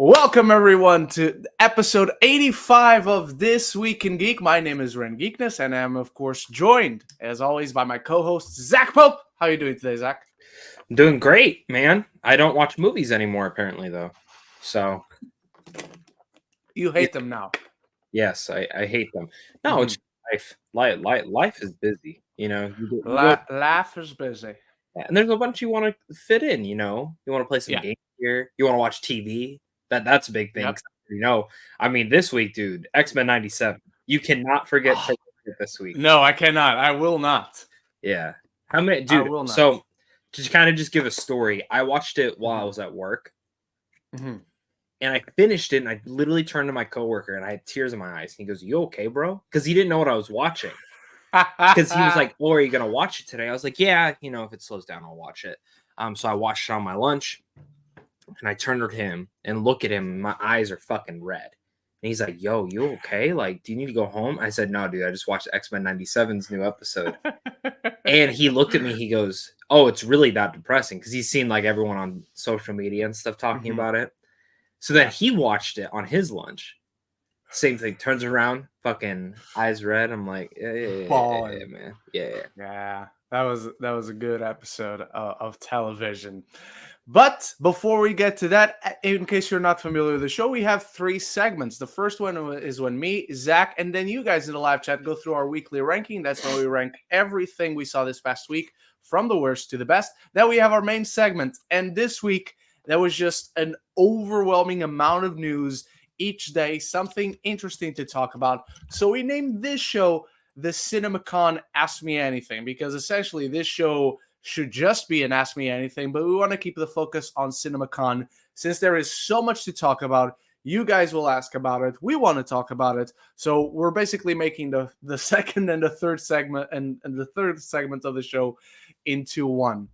Welcome everyone to episode 85 of This Week in Geek. My name is Ren Geekness, and I'm of course joined, as always, by my co-host Zach Pope. How are you doing today, Zach? I'm doing great, man. I don't watch movies anymore, apparently, though. So You hate them now. yes, I hate them. No, it's life. Life is busy. Life is busy. And there's a bunch you want to fit in. You want to play some games here. You want to watch TV. That's a big thing. Yep. This week, dude, X-Men '97. You cannot forget to watch it this week. No, I cannot. I will not. Yeah. How many, dude? I will not. So, to kind of just give a story, I watched it while I was at work. And I finished it, and I literally turned to my coworker, and I had tears in my eyes. And he goes, "You okay, bro?" Because he didn't know what I was watching. Because he was like, "Oh, are you gonna watch it today?" I was like, "Yeah, if it slows down, I'll watch it." So I watched it on my lunch, and I turned to him and look at him. And my eyes are fucking red. And he's like, "Yo, you okay? Like, do you need to go home?" I said, "No, dude. I just watched X-Men '97's new episode." And he looked at me. He goes, "Oh, it's really that depressing?" Because he's seen like everyone on social media and stuff talking about it. So then he watched it on his lunch. Same thing. Turns around, fucking eyes red. I'm like, yeah, man. Yeah. That was a good episode of television. But before we get to that, in case you're not familiar with the show, we have 3 segments. The first one is when me, Zach, and then you guys in the live chat go through our weekly ranking. That's where we rank everything we saw this past week, from the worst to the best. Then we have our main segment. And this week, there was just an overwhelming amount of news each day, something interesting to talk about. So we named this show the CinemaCon Ask Me Anything, because essentially this show should just be an Ask Me Anything, but we want to keep the focus on CinemaCon since there is so much to talk about. You guys will ask about it. We want to talk about it. So we're basically making the second and the third segment and the third segment of the show into one.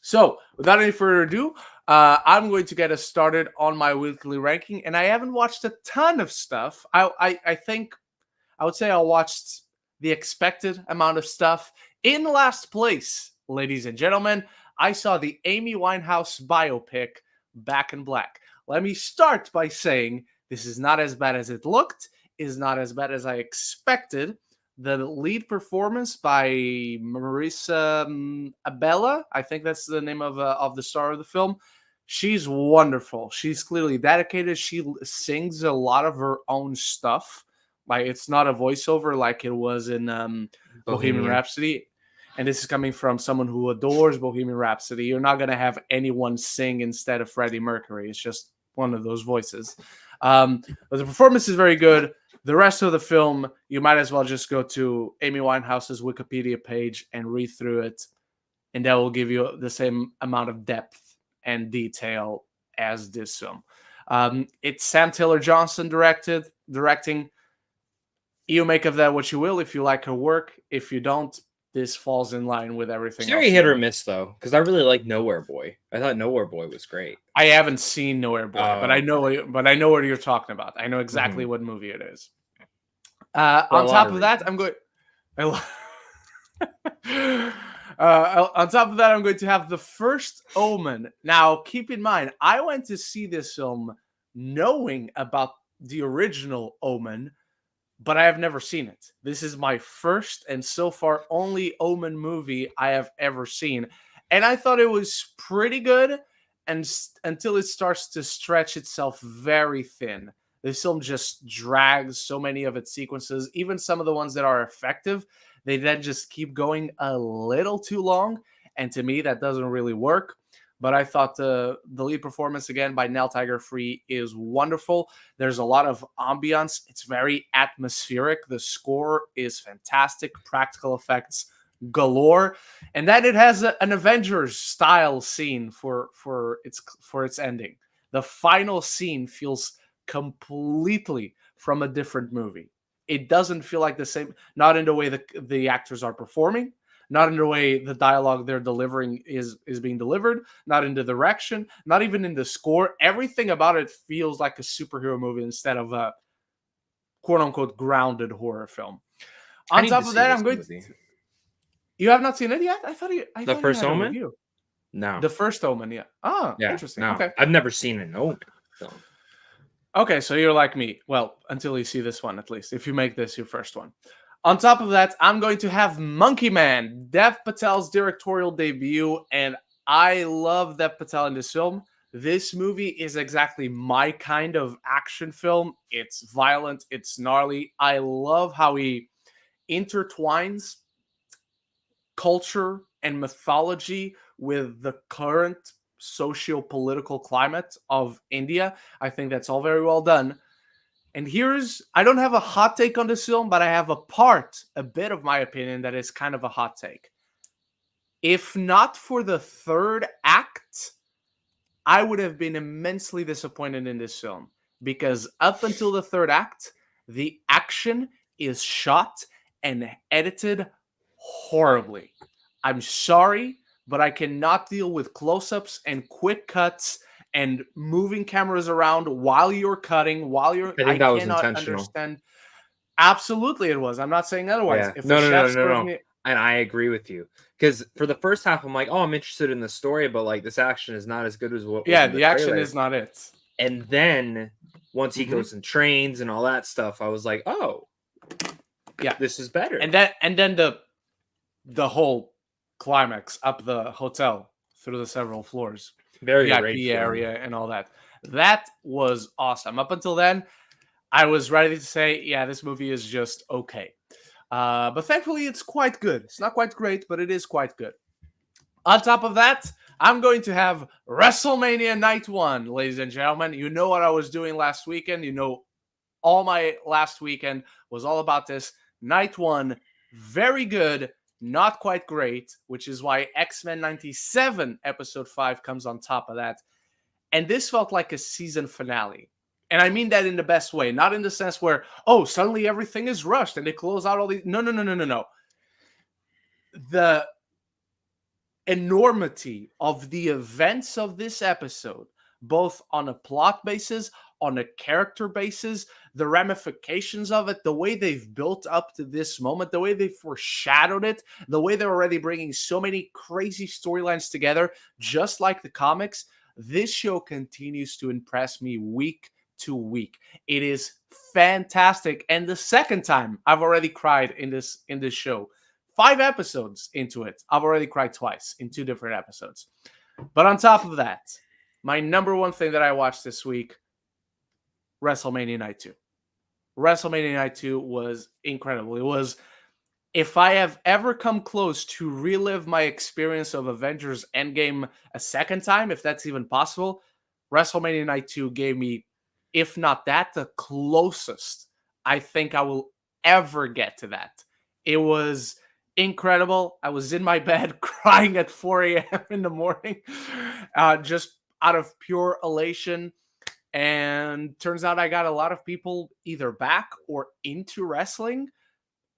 So without any further ado, I'm going to get us started on my weekly ranking, and I haven't watched a ton of stuff. I think I would say I watched the expected amount of stuff. In last place, ladies and gentlemen, I saw the Amy Winehouse biopic, Back in Black. Let me start by saying this is not as bad as it looked, is not as bad as I expected. The lead performance by Marisa Abella, I think that's the name of the star of the film. She's wonderful. She's clearly dedicated. She sings a lot of her own stuff. Like, it's not a voiceover like it was in Bohemian Rhapsody. And this is coming from someone who adores Bohemian Rhapsody. You're not going to have anyone sing instead of Freddie Mercury. It's just one of those voices. But the performance is very good. The rest of the film, you might as well just go to Amy Winehouse's Wikipedia page and read through it. And that will give you the same amount of depth and detail as this film. It's Sam Taylor Johnson directing. You make of that what you will. If you like her work, if you don't, this falls in line with everything. It's very hit or miss, though, because I really like Nowhere Boy. I thought Nowhere Boy was great. I haven't seen Nowhere Boy, but I know what you're talking about. I know exactly what movie it is. On top of that, I'm going. On top of that, I'm going to have The First Omen. Now, keep in mind, I went to see this film knowing about the original Omen, but I have never seen it. This is my first and so far only Omen movie I have ever seen. And I thought it was pretty good until it starts to stretch itself very thin. This film just drags so many of its sequences, even some of the ones that are effective. They then just keep going a little too long. And to me, that doesn't really work. But I thought the lead performance, again, by Nell Tiger-Free is wonderful. There's a lot of ambiance. It's very atmospheric. The score is fantastic. Practical effects galore. And then it has an Avengers-style scene for its ending. The final scene feels completely from a different movie. It doesn't feel like the same, not in the way the actors are performing, not in the way the dialogue they're delivering is being delivered, not in the direction, not even in the score. Everything about it feels like a superhero movie instead of a quote-unquote grounded horror film. On top of that, I'm going to... You have not seen it yet? I thought The thought First you had a Omen? review. No. The First Omen, yeah. Oh, yeah, interesting. No. Okay. I've never seen an Omen. film. Okay, so you're like me. Well, until you see this one, at least. If you make this your first one. On top of that, I'm going to have Monkey Man, Dev Patel's directorial debut, and I love Dev Patel in this film. This movie is exactly my kind of action film. It's violent, it's gnarly. I love how he intertwines culture and mythology with the current socio-political climate of India. I think that's all very well done. And I don't have a hot take on this film, but I have a bit of my opinion that is kind of a hot take. If not for the third act, I would have been immensely disappointed in this film because up until the third act, the action is shot and edited horribly. I'm sorry, but I cannot deal with close-ups and quick cuts and moving cameras around while you're cutting, I think that was intentional. Understand. Absolutely, it was. I'm not saying otherwise. Yeah. If No. a chef serves me, And I agree with you because for the first half, I'm like, oh, I'm interested in the story, but like this action is not as good as what. yeah, was in the action is not it. And then once he goes and trains and all that stuff, I was like, oh, yeah, this is better. And then the whole climax up the hotel through the several floors, very VIP area and all that. That was awesome. Up until then, I was ready to say, yeah, this movie is just okay. But thankfully, it's quite good. It's not quite great, but it is quite good. On top of that, I'm going to have WrestleMania Night 1, ladies and gentlemen. You know what I was doing last weekend. You know all my last weekend was all about this. Night 1, very good, not quite great, which is why X-Men 97 Episode 5 comes on top of that. And this felt like a season finale. And I mean that in the best way, not in the sense where, oh, suddenly everything is rushed and they close out all these. No. The enormity of the events of this episode, both on a plot basis, on a character basis, the ramifications of it, the way they've built up to this moment, the way they foreshadowed it, the way they're already bringing so many crazy storylines together, just like the comics. This show continues to impress me week to week. It is fantastic. And the second time I've already cried in this show. 5 episodes into it, I've already cried twice in 2 different episodes. But on top of that, my number one thing that I watched this week, WrestleMania Night 2. WrestleMania Night 2 was incredible. It was, if I have ever come close to relive my experience of Avengers Endgame a second time, if that's even possible, WrestleMania Night 2 gave me, if not that, the closest I think I will ever get to that. It was incredible. I was in my bed crying at 4 a.m. in the morning, just out of pure elation. And turns out I got a lot of people either back or into wrestling.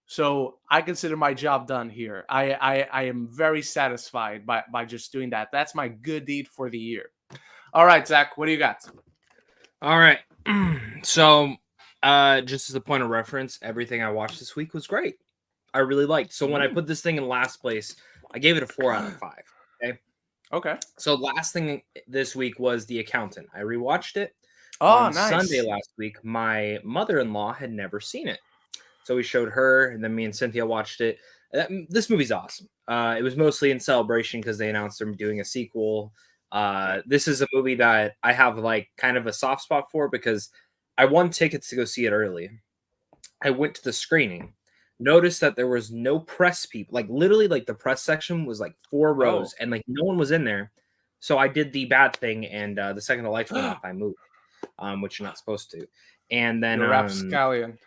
So I consider my job done here. I am very satisfied by just doing that. That's my good deed for the year. All right, Zach, what do you got? All right. So just as a point of reference, everything I watched this week was great. I really liked. So when I put this thing in last place, I gave it a 4 out of 5. Okay. So last thing this week was The Accountant. I rewatched it. Oh, nice. Sunday last week, my mother-in-law had never seen it. So we showed her, and then me and Cynthia watched it. This movie's awesome. It was mostly in celebration because they announced they're doing a sequel. This is a movie that I have like kind of a soft spot for because I won tickets to go see it early. I went to the screening, noticed that there was no press people. Like literally, like the press section was like 4 rows, and like no one was in there. So I did the bad thing, and the second the lights went off, I moved, which you're not supposed to. And then rapscallion.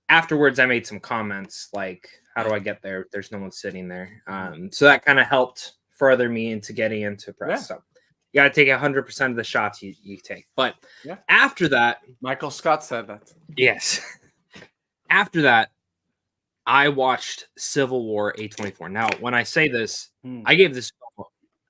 Afterwards, I made some comments like, "How do I get there? There's no one sitting there." So that kind of helped further me into getting into press. So you got to take 100% of the shots you take. But after that, Michael Scott said that. Yes. After that, I watched Civil War A24. Now, when I say this, I gave this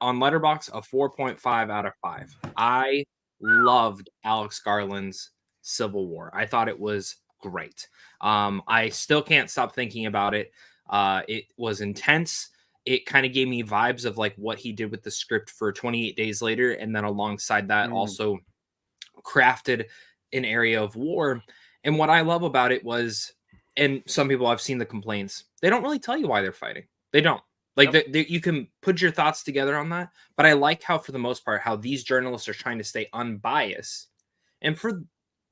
on Letterboxd a 4.5 out of 5. I loved Alex Garland's Civil War. I thought it was great. I still can't stop thinking about it. It was intense. It kind of gave me vibes of like what he did with the script for 28 Days Later. And then alongside that, also crafted an area of war. And what I love about it was, and some people, I've seen the complaints, they don't really tell you why they're fighting. They don't. Like, you can put your thoughts together on that. But I like how, for the most part, how these journalists are trying to stay unbiased. And for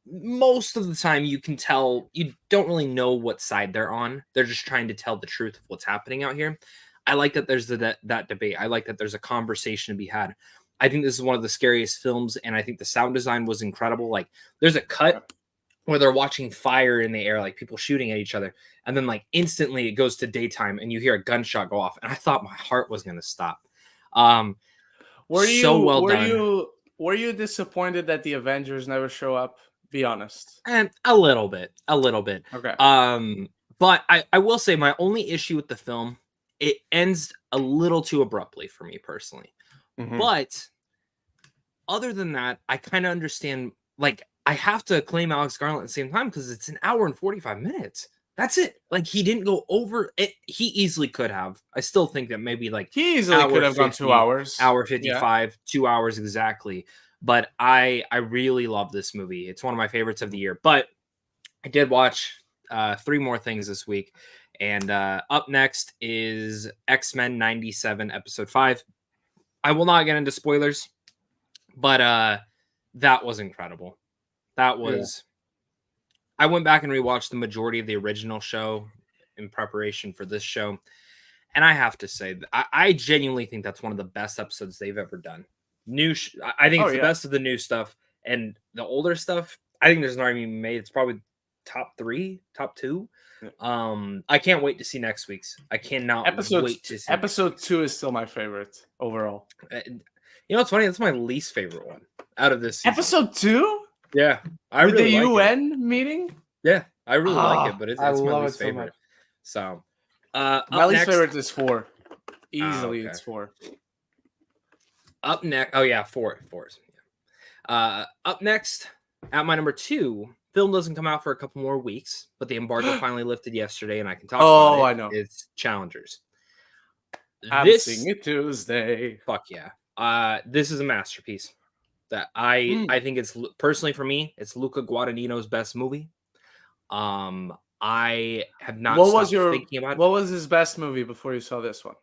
most of the time, you can tell, you don't really know what side they're on. They're just trying to tell the truth of what's happening out here. I like that there's that debate. I like that there's a conversation to be had. I think this is one of the scariest films, and I think the sound design was incredible. Like, there's a cut where they're watching fire in the air, like people shooting at each other, and then like instantly it goes to daytime, and you hear a gunshot go off, and I thought my heart was gonna stop. Were you so well done. Were you disappointed that the Avengers never show up? Be honest. And a little bit. Okay. But I will say my only issue with the film, it ends a little too abruptly for me personally. But other than that, I kind of understand. Like, I have to claim Alex Garland at the same time because it's an hour and 45 minutes. That's it. Like, he didn't go over it. He easily could have. I still think that maybe like he easily could have gone 2 hours. Hour 55, 2 hours exactly. But I really love this movie. It's one of my favorites of the year. But I did watch 3 more things this week. And up next is X-Men 97 episode 5. I will not get into spoilers, but that was incredible. That was... I went back and rewatched the majority of the original show in preparation for this show. And I have to say, I genuinely think that's one of the best episodes they've ever done. I think it's the best of the new stuff. And the older stuff, I think there's an argument made. It's probably top 3, top 2. I can't wait to see next week's. I cannot wait to see. Episode 2 is still my favorite overall. You know what's funny? That's my least favorite one out of this season. Episode 2? Yeah. With really the UN meeting? Yeah, I really like it, but it's my least favorite. So, my least favorite is 4. Easily, it's 4. Up next, 4. Up next, at my number 2, film doesn't come out for a couple more weeks, but the embargo finally lifted yesterday, and I can talk about it. I know. It's Challengers. I'm seeing it Tuesday. Fuck yeah. This is a masterpiece. That I think it's, personally for me, it's Luca Guadagnino's best movie. I have not stopped thinking about it. What was his best movie before you saw this one?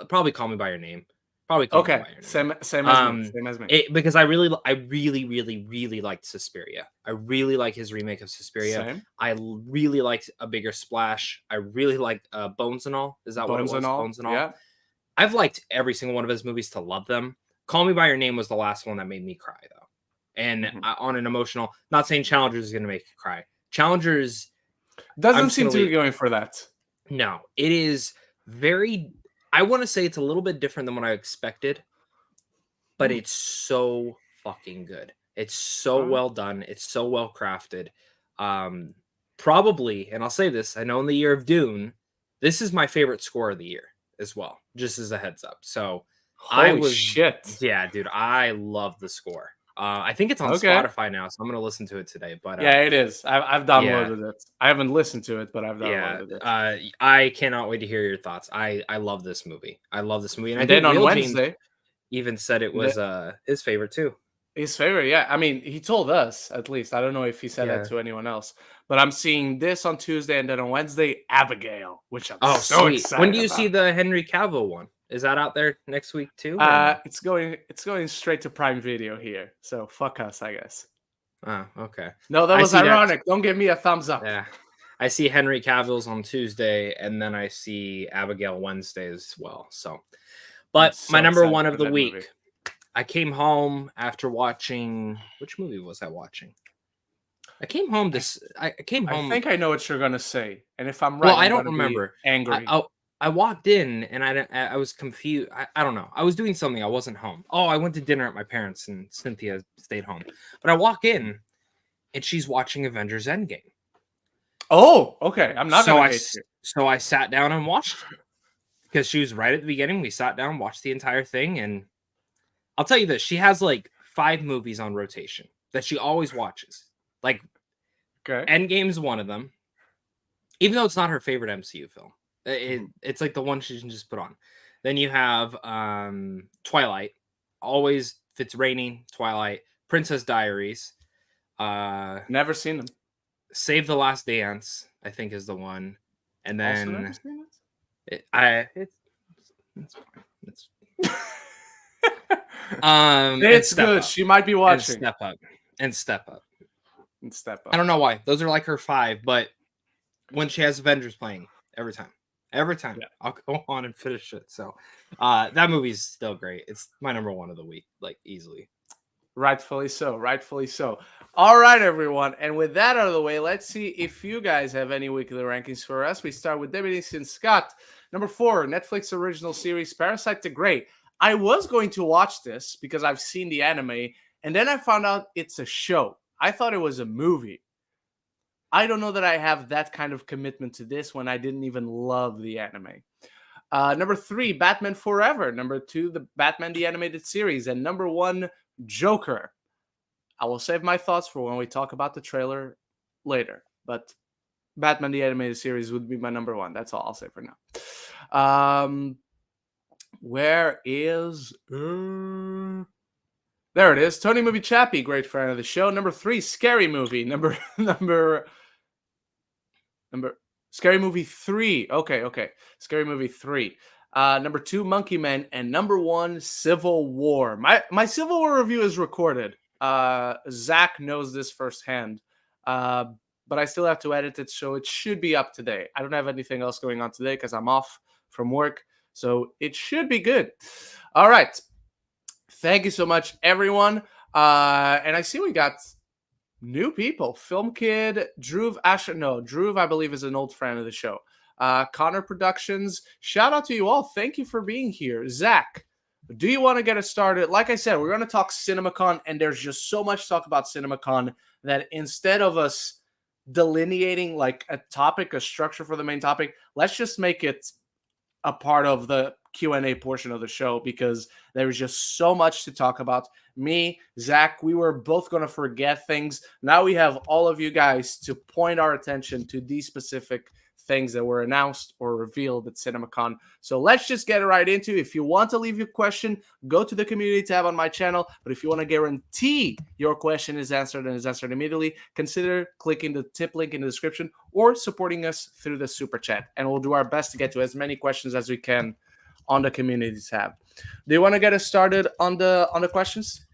Probably Call Me by Your Name. Probably Call Me by Your Name. Same as me. Because I really liked Suspiria. I really like his remake of Suspiria. Same. I really liked A Bigger Splash. I really liked Bones and All. Is that what it was? Bones and All. Yeah. I've liked every single one of his movies to love them. Call Me by Your Name was the last one that made me cry, though. And on an emotional, not saying Challengers is going to make you cry. Challengers doesn't seem to be going for that. No, it is very, I want to say it's a little bit different than what I expected, but it's so fucking good. It's so well done. It's so well crafted. Probably, and I'll say this, I know in the year of Dune, this is my favorite score of the year as well, just as a heads up. So shit. Yeah, dude, I love the score. I think it's on Spotify now, so I'm gonna listen to it today. But yeah, it is. I've downloaded it. I haven't listened to it, but I've downloaded it. I cannot wait to hear your thoughts. I love this movie. And I then on Wednesday, even said it was his favorite too. His favorite, yeah. I mean, he told us at least. I don't know if he said that to anyone else. But I'm seeing this on Tuesday, and then on Wednesday, Abigail, which I'm so excited. When do you see the Henry Cavill one? Is that out there next week too? It's going straight to Prime Video here. So fuck us, I guess. Oh, okay. No, that was ironic. Don't give me a thumbs up. Yeah. I see Henry Cavill's on Tuesday, and then I see Abigail Wednesday as well. So, but my number one of the week, movie. I came home after watching. Which movie was I watching? I came home. I think I know what you're gonna say, and if I'm right, well, I don't remember. Angry. I walked in and I was confused. I don't know. I was doing something. I wasn't home. Oh, I went to dinner at my parents and Cynthia stayed home. But I walk in and she's watching Avengers Endgame. Oh, okay. I'm not going to hate you. So I sat down and watched it because she was right at the beginning. We sat down, watched the entire thing. And I'll tell you this. She has like 5 movies on rotation that she always watches. Like Endgame's one of them. Even though it's not her favorite MCU film. It's like the one she can just put on. Then you have Twilight, always If it's raining, Twilight, Princess Diaries, Never seen them. Save the Last Dance, I think is the one, and Also never then seen it's fine. It's good. She might be watching. And Step Up. I don't know why. Those are like her 5, but when she has Avengers playing, every time, yeah. I'll go on and finish it. So that movie's still great. It's my number 1 of the week, like easily. Rightfully so. All right, everyone. And with that out of the way, let's see if you guys have any weekly rankings for us. We start with Debbie Scott. Number 4, Netflix original series Parasite the Great. I was going to watch this because I've seen the anime, and then I found out it's a show. I thought it was a movie. I don't know that I have that kind of commitment to this when I didn't even love the anime. Number 3, Batman Forever. Number 2, the Batman the Animated Series. And number 1, Joker. I will save my thoughts for when we talk about the trailer later. But Batman the Animated Series would be my number 1. That's all I'll say for now. Where is... there it is. Tony Movie Chappie, great friend of the show. Number 3, Scary Movie. Number Scary Movie 3. Okay. Scary Movie 3. Number 2, Monkey Man. And number 1, Civil War. My Civil War review is recorded. Zach knows this firsthand. But I still have to edit it, so it should be up today. I don't have anything else going on today because I'm off from work. So it should be good. All right. Thank you so much, everyone. And I see we got new people. Film Kid, Drew, I believe, is an old friend of the show. Connor Productions, shout out to you all. Thank you for being here. Zach, do you want to get us started? Like I said, we're going to talk CinemaCon, and there's just so much to talk about CinemaCon that instead of us delineating like a topic, a structure for the main topic, let's just make it a part of the Q&A portion of the show because there is just so much to talk about. Me, Zach, we were both going to forget things. Now we have all of you guys to point our attention to these specific things that were announced or revealed at CinemaCon. So let's just get right into it. If you want to leave your question, go to the community tab on my channel. But if you want to guarantee your question is answered and is answered immediately, consider clicking the tip link in the description or supporting us through the super chat. And we'll do our best to get to as many questions as we can on the community tab. Do you want to get us started on the questions?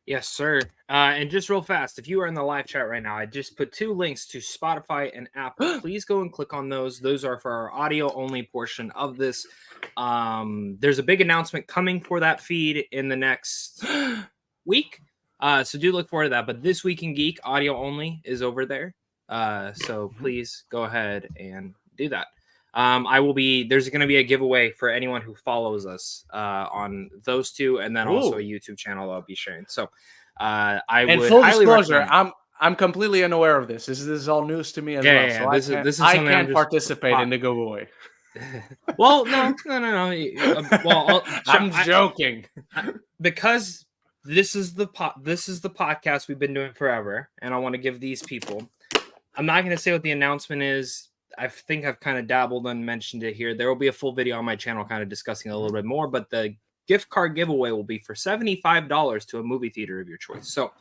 Yes, sir. And just real fast, if you are in the live chat right now, I just put 2 links to Spotify and Apple. Please go and click on those. Those are for our audio only portion of this. There's a big announcement coming for that feed in the next week. So do look forward to that. But This Week in Geek, audio only, is over there. So please go ahead and do that. There's going to be a giveaway for anyone who follows us on those 2, and then also a YouTube channel I'll be sharing. So I would full highly disclosure, recommend. I'm completely unaware of this. This is all news to me as well. Yeah. So This is I can't participate in the giveaway. Well, no. Well, I'm joking. Because this is the podcast we've been doing forever, and I want to give these people. I'm not going to say what the announcement is. I think I've kind of dabbled and mentioned it here. There will be a full video on my channel kind of discussing it a little bit more, but the gift card giveaway will be for $75 to a movie theater of your choice. So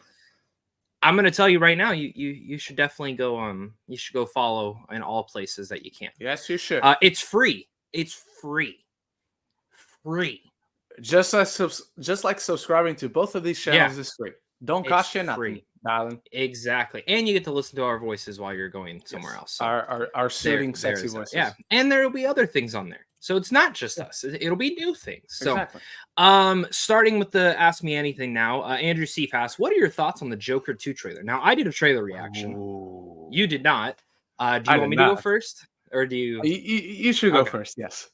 I'm going to tell you right now, you should definitely go you should go follow in all places that you can. Yes, you should. It's free. It's free. Just like subscribing to both of these channels is free. Don't cost you nothing, darling. Exactly. And you get to listen to our voices while you're going somewhere else. So our soothing, sexy voices. Yeah. And there will be other things on there. So it's not just us. It'll be new things. So exactly. Starting with the Ask Me Anything now, Andrew Seif asks, what are your thoughts on the Joker 2 trailer? Now, I did a trailer reaction. Ooh. You did not. Do you want me to go first? Or do you? You should go first, yes.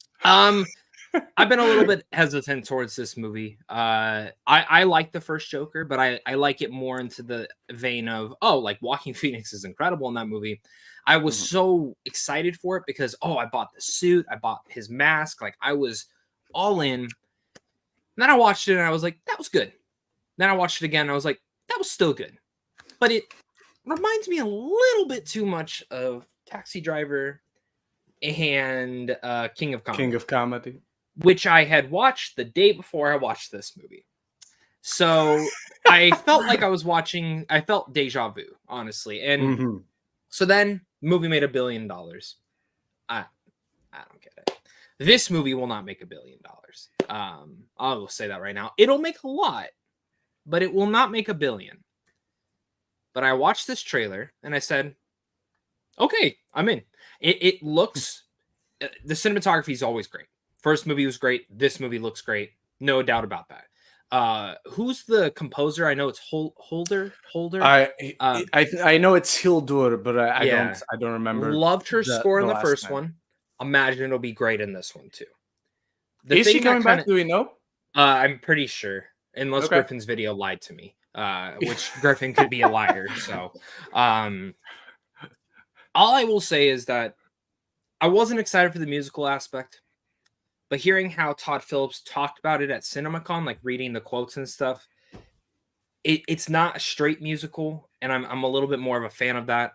I've been a little bit hesitant towards this movie. I like the first Joker, but I like it more into the vein of, like Joaquin Phoenix is incredible in that movie. I was so excited for it because, I bought the suit, I bought his mask, like I was all in. And then I watched it and I was like, that was good. Then I watched it again and I was like, that was still good. But it reminds me a little bit too much of Taxi Driver and King of Comedy. King of Comedy. Which I had watched the day before I watched this movie. So I felt like I felt deja vu, honestly. And so then movie made $1 billion. I don't get it. This movie will not make $1 billion. I will say that right now. It'll make a lot, but it will not make $1 billion. But I watched this trailer and I said, okay, I'm in. It looks, the cinematography is always great. First movie was great. This movie looks great. No doubt about that. Who's the composer? I know it's Holder. I know it's Hildur, but I Yeah. don't remember. Loved her score in the last first name. one. Imagine it'll be great in this one too. Is she coming back? Do we know? I'm pretty sure, unless Griffin's video lied to me, which Griffin could be a liar. So, all I will say is that I wasn't excited for the musical aspect, but hearing how Todd Phillips talked about it at CinemaCon, like reading the quotes and stuff, it's not a straight musical, and I'm a little bit more of a fan of that.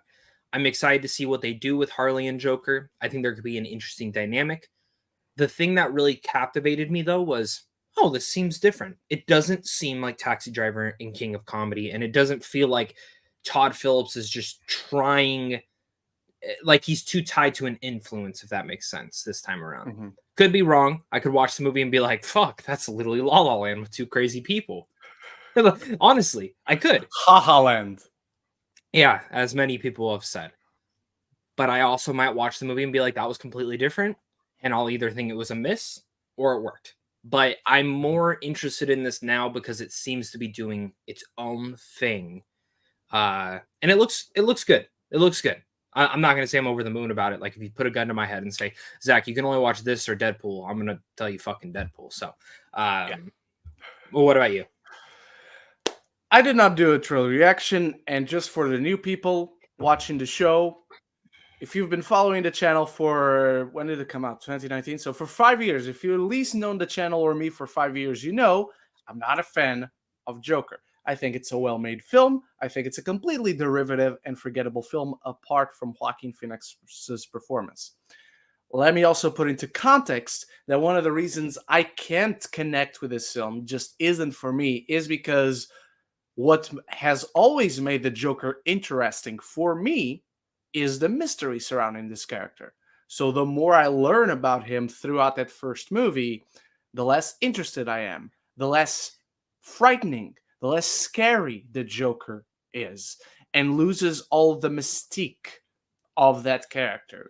I'm excited to see what they do with Harley and Joker. I think there could be an interesting dynamic. The thing that really captivated me, though, was, oh, this seems different. It doesn't seem like Taxi Driver and King of Comedy, and it doesn't feel like Todd Phillips is just trying, like he's too tied to an influence, if that makes sense, this time around. Could be wrong. I could watch the movie and be like, fuck, that's literally La La Land with two crazy people. Honestly, I could. Ha Ha Land. Yeah, as many people have said. But I also might watch the movie and be like, that was completely different. And I'll either think it was a miss or it worked. But I'm more interested in this now because it seems to be doing its own thing. And it looks good. It looks good. I'm not going to say I'm over the moon about it. Like, if you put a gun to my head and say, Zach, you can only watch this or Deadpool, I'm going to tell you fucking Deadpool. So, well, what about you? I did not do a trailer reaction, and just for the new people watching the show, if you've been following the channel for, when did it come out? 2019. So for 5 years, if you at least known the channel or me for 5 years, you know I'm not a fan of Joker. I think it's a well-made film. I think it's a completely derivative and forgettable film apart from Joaquin Phoenix's performance. Let me also put into context that one of the reasons I can't connect with this film just isn't for me is because what has always made the Joker interesting for me is the mystery surrounding this character. So the more I learn about him throughout that first movie, the less interested I am, the less frightening, the less scary the Joker is, and loses all the mystique of that character.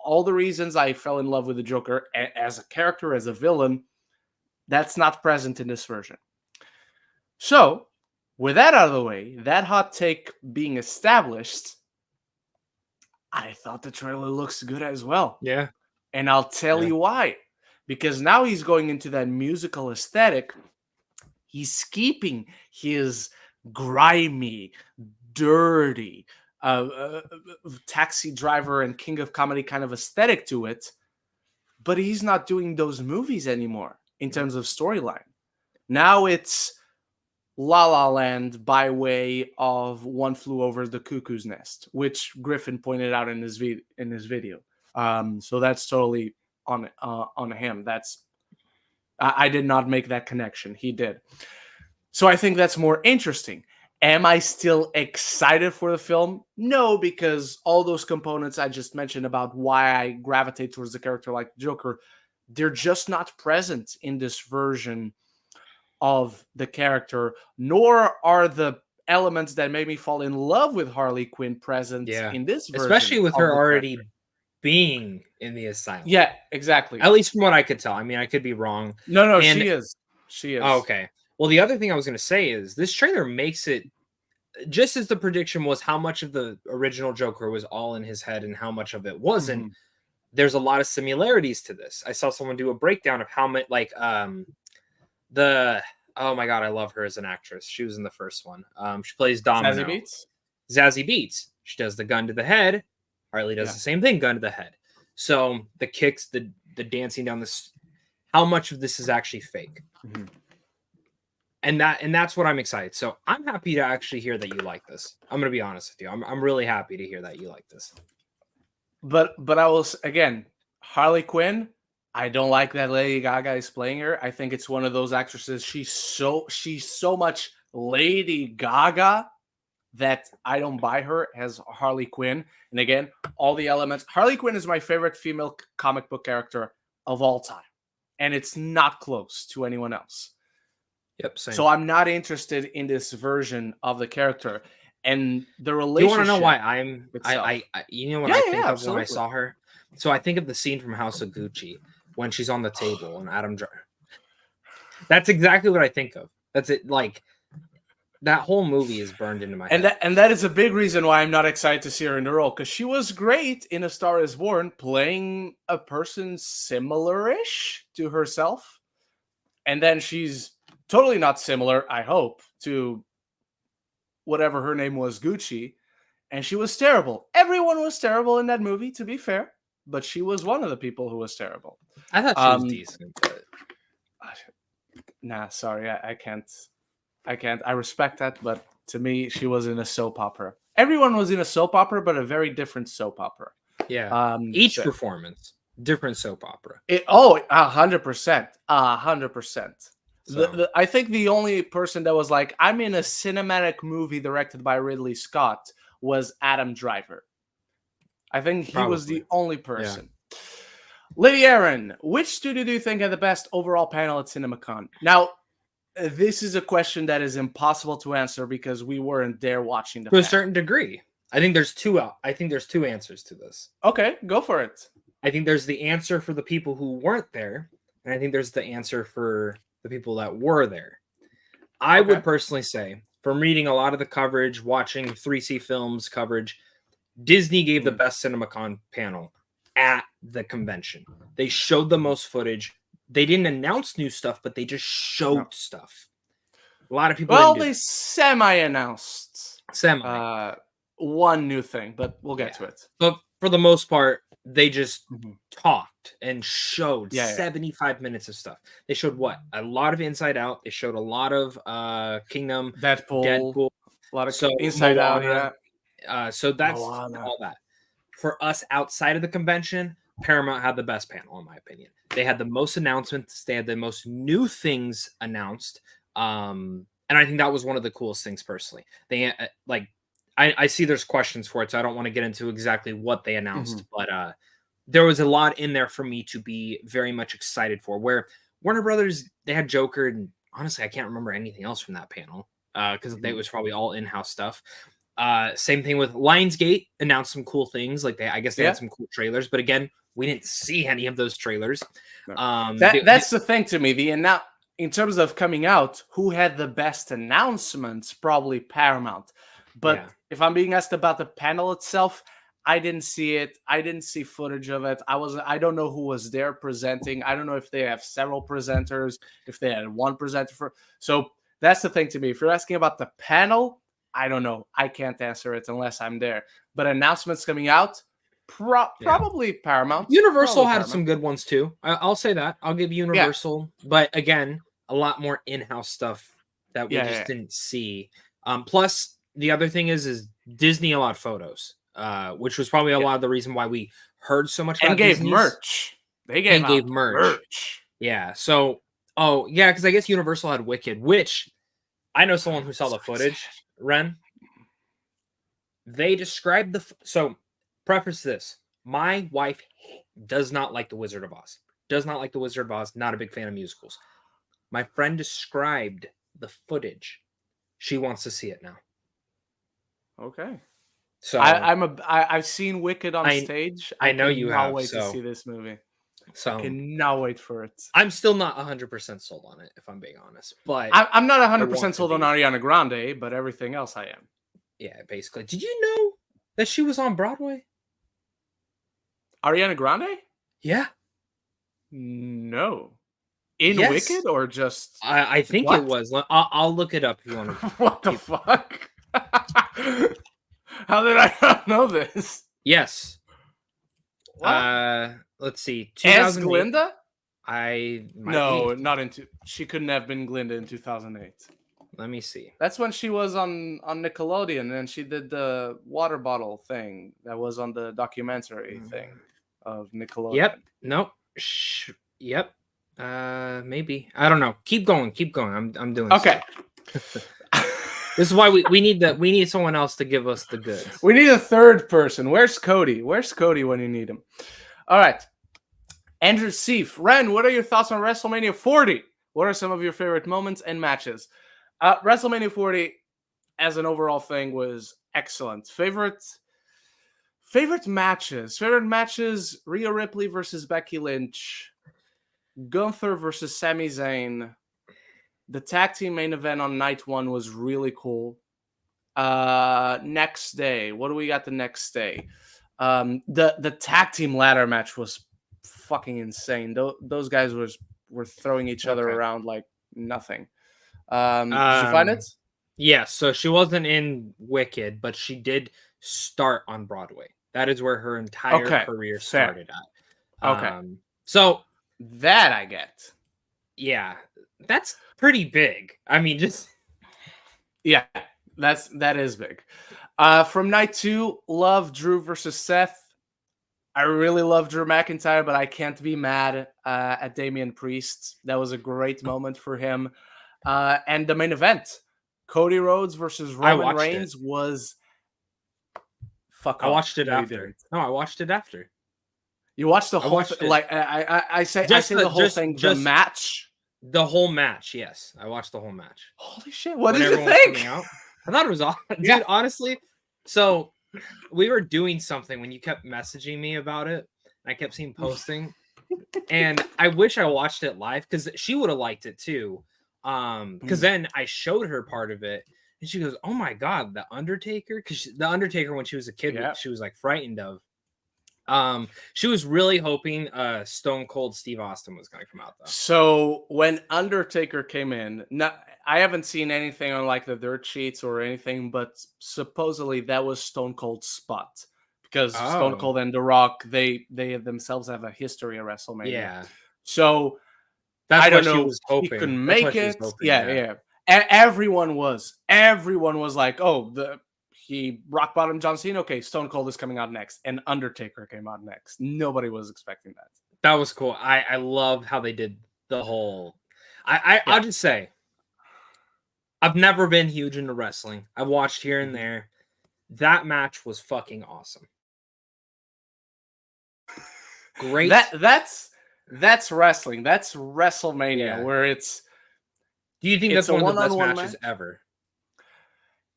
All the reasons I fell in love with the Joker as a character, as a villain, that's not present in this version. So, with that out of the way, that hot take being established, I thought the trailer looks good as well. Yeah. And I'll tell you why. Because now he's going into that musical aesthetic. He's keeping his grimy, dirty, Taxi Driver and King of Comedy kind of aesthetic to it. But he's not doing those movies anymore in terms of storyline. Now it's La La Land by way of One Flew Over the Cuckoo's Nest, which Griffin pointed out in his video. So that's totally on him. I did not make that connection. He did. So I think that's more interesting. Am I still excited for the film? No, because all those components I just mentioned about why I gravitate towards the character like Joker, they're just not present in this version of the character, nor are the elements that made me fall in love with Harley Quinn present in this version. Especially with her already being in the asylum. Yeah, exactly. At least from what I could tell. I mean, I could be wrong. No, she is. She is. Oh, okay. Well, the other thing I was going to say is this trailer makes it, just as the prediction was how much of the original Joker was all in his head and how much of it wasn't, there's a lot of similarities to this. I saw someone do a breakdown of how much, like, oh my god, I love her as an actress. She was in the first one. She plays Domino. Zazie Beetz. She does the gun to the head. Harley does the same thing, gun to the head. So the kicks, the dancing down this, how much of this is actually fake? And that's what I'm excited. So I'm happy to actually hear that you like this. I'm gonna be honest with you. I'm really happy to hear that you like this. But I will again, Harley Quinn, I don't like that Lady Gaga is playing her. I think it's one of those actresses. She's so much Lady Gaga that I don't buy her as Harley Quinn. And again, all the elements. Harley Quinn is my favorite female comic book character of all time, and it's not close to anyone else. Yep, same. So I'm not interested in this version of the character. And the relationship. Do you want to know why I you know what I think of absolutely. when I saw her? So I think of the scene from House of Gucci when she's on the table and Adam Driver. That's exactly what I think of. That's it. Like that whole movie is burned into my head. And that is a big reason why I'm not excited to see her in the role, because she was great in A Star Is Born, playing a person similar-ish to herself, and then she's totally not similar, I hope, to whatever her name was, Gucci, and she was terrible. Everyone was terrible in that movie, to be fair, but she was one of the people who was terrible. I thought she was decent, but nah, sorry, I can't. I respect that, but to me, she was in a soap opera. Everyone was in a soap opera, but a very different soap opera. Yeah. Each performance, different soap opera. 100%. 100%. I think the only person that was like, I'm in a cinematic movie directed by Ridley Scott was Adam Driver. I think he was the only person. Yeah. Lady Aaron, which studio do you think had the best overall panel at CinemaCon? Now, this is a question that is impossible to answer because we weren't there watching the to a certain degree. I think there's two answers to this. Okay, go for it. I think there's the answer for the people who weren't there, and I think there's the answer for the people that were there. I would personally say, from reading a lot of the coverage, watching 3C Films coverage, Disney gave the best CinemaCon panel at the convention. They showed the most footage. They didn't announce new stuff, but they just showed stuff. A lot of people. Well, they semi-announced one new thing, but we'll get to it. But for the most part, they just talked and showed 75 minutes of stuff. They showed a lot of Inside Out. They showed a lot of Kingdom, Deadpool, a lot of Inside Out. So that's all that. For us outside of the convention, Paramount had the best panel, in my opinion. They had the most announcements. They had the most new things announced. And I think that was one of the coolest things personally. They I see there's questions for it, so I don't want to get into exactly what they announced, but there was a lot in there for me to be very much excited for. Where Warner Brothers, they had Joker, and honestly, I can't remember anything else from that panel because it was probably all in-house stuff. Same thing with Lionsgate, announced some cool things. Like I guess they had some cool trailers, but again, we didn't see any of those trailers. No. That's the thing to me. In terms of coming out, who had the best announcements? Probably Paramount. But if I'm being asked about the panel itself, I didn't see it. I didn't see footage of it. I don't know who was there presenting. I don't know if they have several presenters, if they had one presenter so that's the thing to me. If you're asking about the panel, I don't know. I can't answer it unless I'm there. But announcements coming out, probably Paramount. Universal had some good ones too. I'll say that. I'll give Universal. But again, a lot more in-house stuff that we just didn't see. Plus, the other thing is Disney allowed photos, which was probably a lot of the reason why we heard so much about Disney's merch. They gave merch. Yeah. So, because I guess Universal had Wicked, which I know someone who saw the footage. Ren, they described so preface this. My wife does not like The Wizard of Oz. Not a big fan of musicals. My friend described the footage. She wants to see it now. Okay. So I've seen Wicked on stage. I know you have. Cannot wait to see this movie. So I cannot wait for it. I'm still not 100% sold on it, if I'm being honest. But I'm not 100% sold on Ariana Grande, but everything else I am. Yeah, basically. Did you know that she was on Broadway? Ariana Grande? Yeah. No. Wicked or just? I think it was. I'll look it up if you want to. What the fuck? How did I not know this? Yes. What? Let's see. As Glinda? She couldn't have been Glinda in 2008. Let me see. That's when she was on Nickelodeon, and she did the water bottle thing that was on the documentary thing of Nickelodeon. Yep. Nope. Yep. Maybe. I don't know. Keep going. Keep going. I'm doing Okay. This is why we need someone else to give us the goods. We need a third person. Where's Cody? Where's Cody when you need him? All right. Andrew Seif. Ren, what are your thoughts on WrestleMania 40? What are some of your favorite moments and matches? WrestleMania 40, as an overall thing, was excellent. Favorite matches. Favorite matches: Rhea Ripley versus Becky Lynch, Gunther versus Sami Zayn. The tag team main event on night one was really cool. Next day, what do we got the next day? The tag team ladder match was fucking insane. Those guys were throwing each other around like nothing. Did you find it? Yeah, so she wasn't in Wicked, but she did start on Broadway. That is where her entire career started at. Okay. So that I get. Yeah, that's pretty big. I mean, just yeah, that is big. From night 2, love Drew versus Seth. I really love Drew McIntyre, but I can't be mad at Damian Priest. That was a great moment for him. And the main event, Cody Rhodes versus Roman Reigns, was fuck off. I watched it after. No, I watched it after. You watched the whole thing? Like I say the whole thing, the match. The whole match, yes. I watched the whole match. Holy shit. What did you think? I thought it was awesome. Dude, honestly. So we were doing something when you kept messaging me about it. I kept seeing posting. And I wish I watched it live because she would have liked it too. Because then I showed her part of it. And she goes, "Oh my God, the Undertaker." Because the Undertaker, when she was a kid, she was like frightened of. She was really hoping Stone Cold Steve Austin was going to come out though. So when Undertaker came in, I haven't seen anything on like the dirt sheets or anything, but supposedly that was Stone Cold's spot because Stone Cold and The Rock, they themselves have a history of WrestleMania. Yeah. So that's I don't know. She was hoping. He couldn't make it. Yeah. Everyone was like, oh, he rock bottom John Cena. Okay, Stone Cold is coming out next, and Undertaker came out next. Nobody was expecting that. That was cool. I love how they did the whole. I'll just say, I've never been huge into wrestling. I've watched here and there. That match was fucking awesome. Great. That's wrestling. That's WrestleMania, where it's. Do you think that's one of the best matches ever?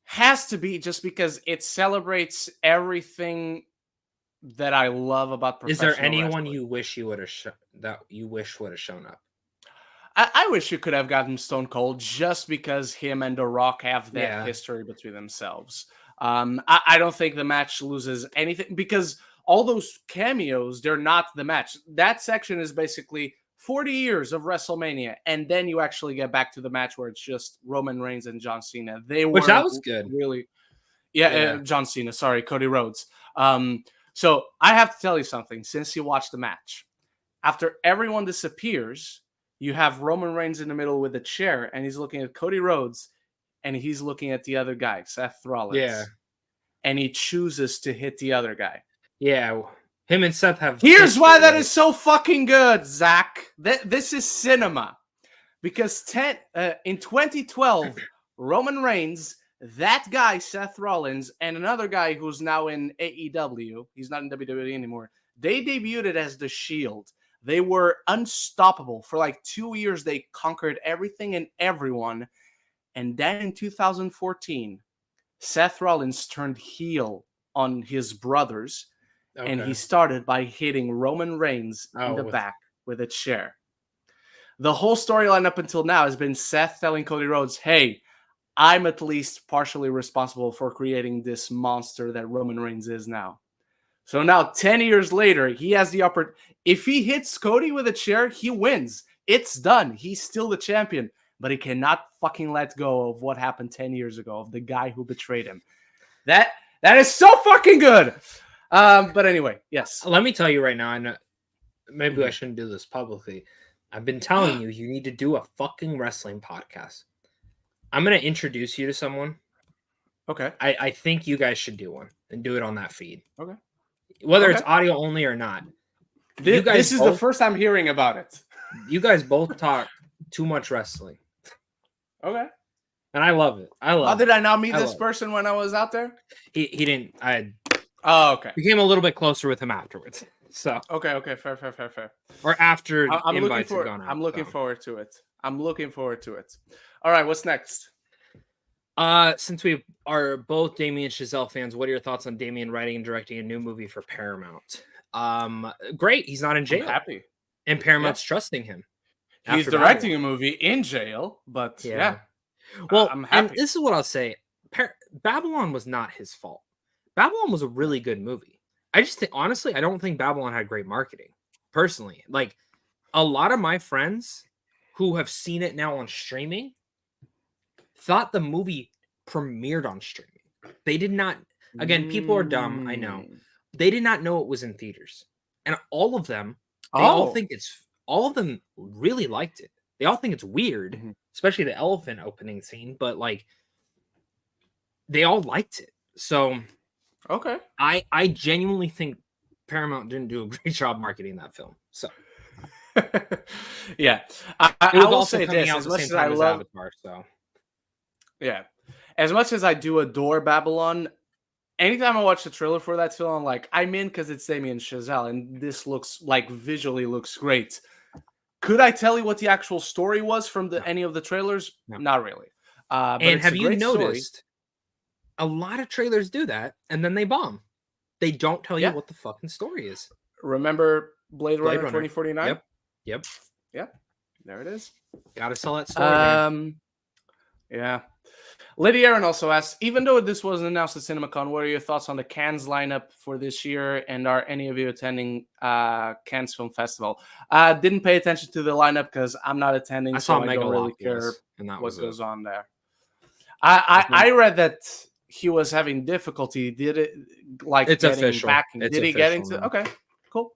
Has to be, just because it celebrates everything that I love about professional wrestling. Is there anyone wrestling. You wish would have shown up? I wish you could have gotten Stone Cold, just because him and The Rock have that history between themselves. I don't think the match loses anything, because all those cameos, they're not the match. That section is basically 40 years of WrestleMania, and then you actually get back to the match where it's just Roman Reigns and John Cena. Which that was good. Really, John Cena. Sorry, Cody Rhodes. So I have to tell you something. Since you watched the match, after everyone disappears, you have Roman Reigns in the middle with a chair, and he's looking at Cody Rhodes, and he's looking at the other guy, Seth Rollins. Yeah, and he chooses to hit the other guy. Yeah. Him and Seth have. Here's why that is so fucking good, Zach. This is cinema. Because in 2012, Roman Reigns, that guy, Seth Rollins, and another guy who's now in AEW, he's not in WWE anymore, they debuted as The Shield. They were unstoppable. For like 2 years, they conquered everything and everyone. And then in 2014, Seth Rollins turned heel on his brothers. Okay. And he started by hitting Roman Reigns in the back with a chair. The whole storyline up until now has been Seth telling Cody Rhodes, hey, I'm at least partially responsible for creating this monster that Roman Reigns is now. So now, 10 years later, he has the opportunity. If he hits Cody with a chair, he wins. It's done. He's still the champion. But he cannot fucking let go of what happened 10 years ago, of the guy who betrayed him. That is so fucking good. But anyway, yes. Let me tell you right now, I know maybe I shouldn't do this publicly. I've been telling you need to do a fucking wrestling podcast. I'm going to introduce you to someone. Okay. I think you guys should do one and do it on that feed. Okay. Whether it's audio only or not. This is the first time hearing about it. You guys both talk too much wrestling. Okay. And I love it. I love How did it. I not meet this person when I was out there? He didn't. I okay. Became a little bit closer with him afterwards. So okay, fair. or after I'm looking invites had for. gone out. I'm looking forward to it. I'm looking forward to it. All right, what's next? Since we are both Damien Chazelle fans, what are your thoughts on Damien writing and directing a new movie for Paramount? Great. He's not in jail. I'm happy. And Paramount's trusting him. He's directing a movie in jail, but yeah. Well, I'm happy. And this is what I'll say. Babylon was not his fault. Babylon was a really good movie. I just think, honestly, I don't think Babylon had great marketing. Personally, like a lot of my friends who have seen it now on streaming thought the movie premiered on streaming. They did not. Again, people are dumb. I know. They did not know it was in theaters, and all of them, all of them really liked it. They all think it's weird, especially the elephant opening scene, but like they all liked it. So okay, I genuinely think Paramount didn't do a great job marketing that film. So yeah, I will say this: as much as I love Avatar, so yeah, as much as I do adore Babylon, anytime I watch the trailer for that film, I'm like, I'm in because it's Damien Chazelle, and this looks like visually looks great. Could I tell you what the actual story was from any of the trailers? No. Not really. But and have you noticed a lot of trailers do that, and then they bomb. They don't tell you what the fucking story is. Remember Blade Runner 2049? Yep. There it is. Gotta sell that story, man. Yeah. Lydia Aaron also asks, even though this wasn't announced at CinemaCon, what are your thoughts on the Cannes lineup for this year? And are any of you attending Cannes Film Festival? Didn't pay attention to the lineup because I'm not attending. I don't really care what goes on there. I read that he was having difficulty. Did it like it's getting official. backing? It's Did he get into? Okay, cool.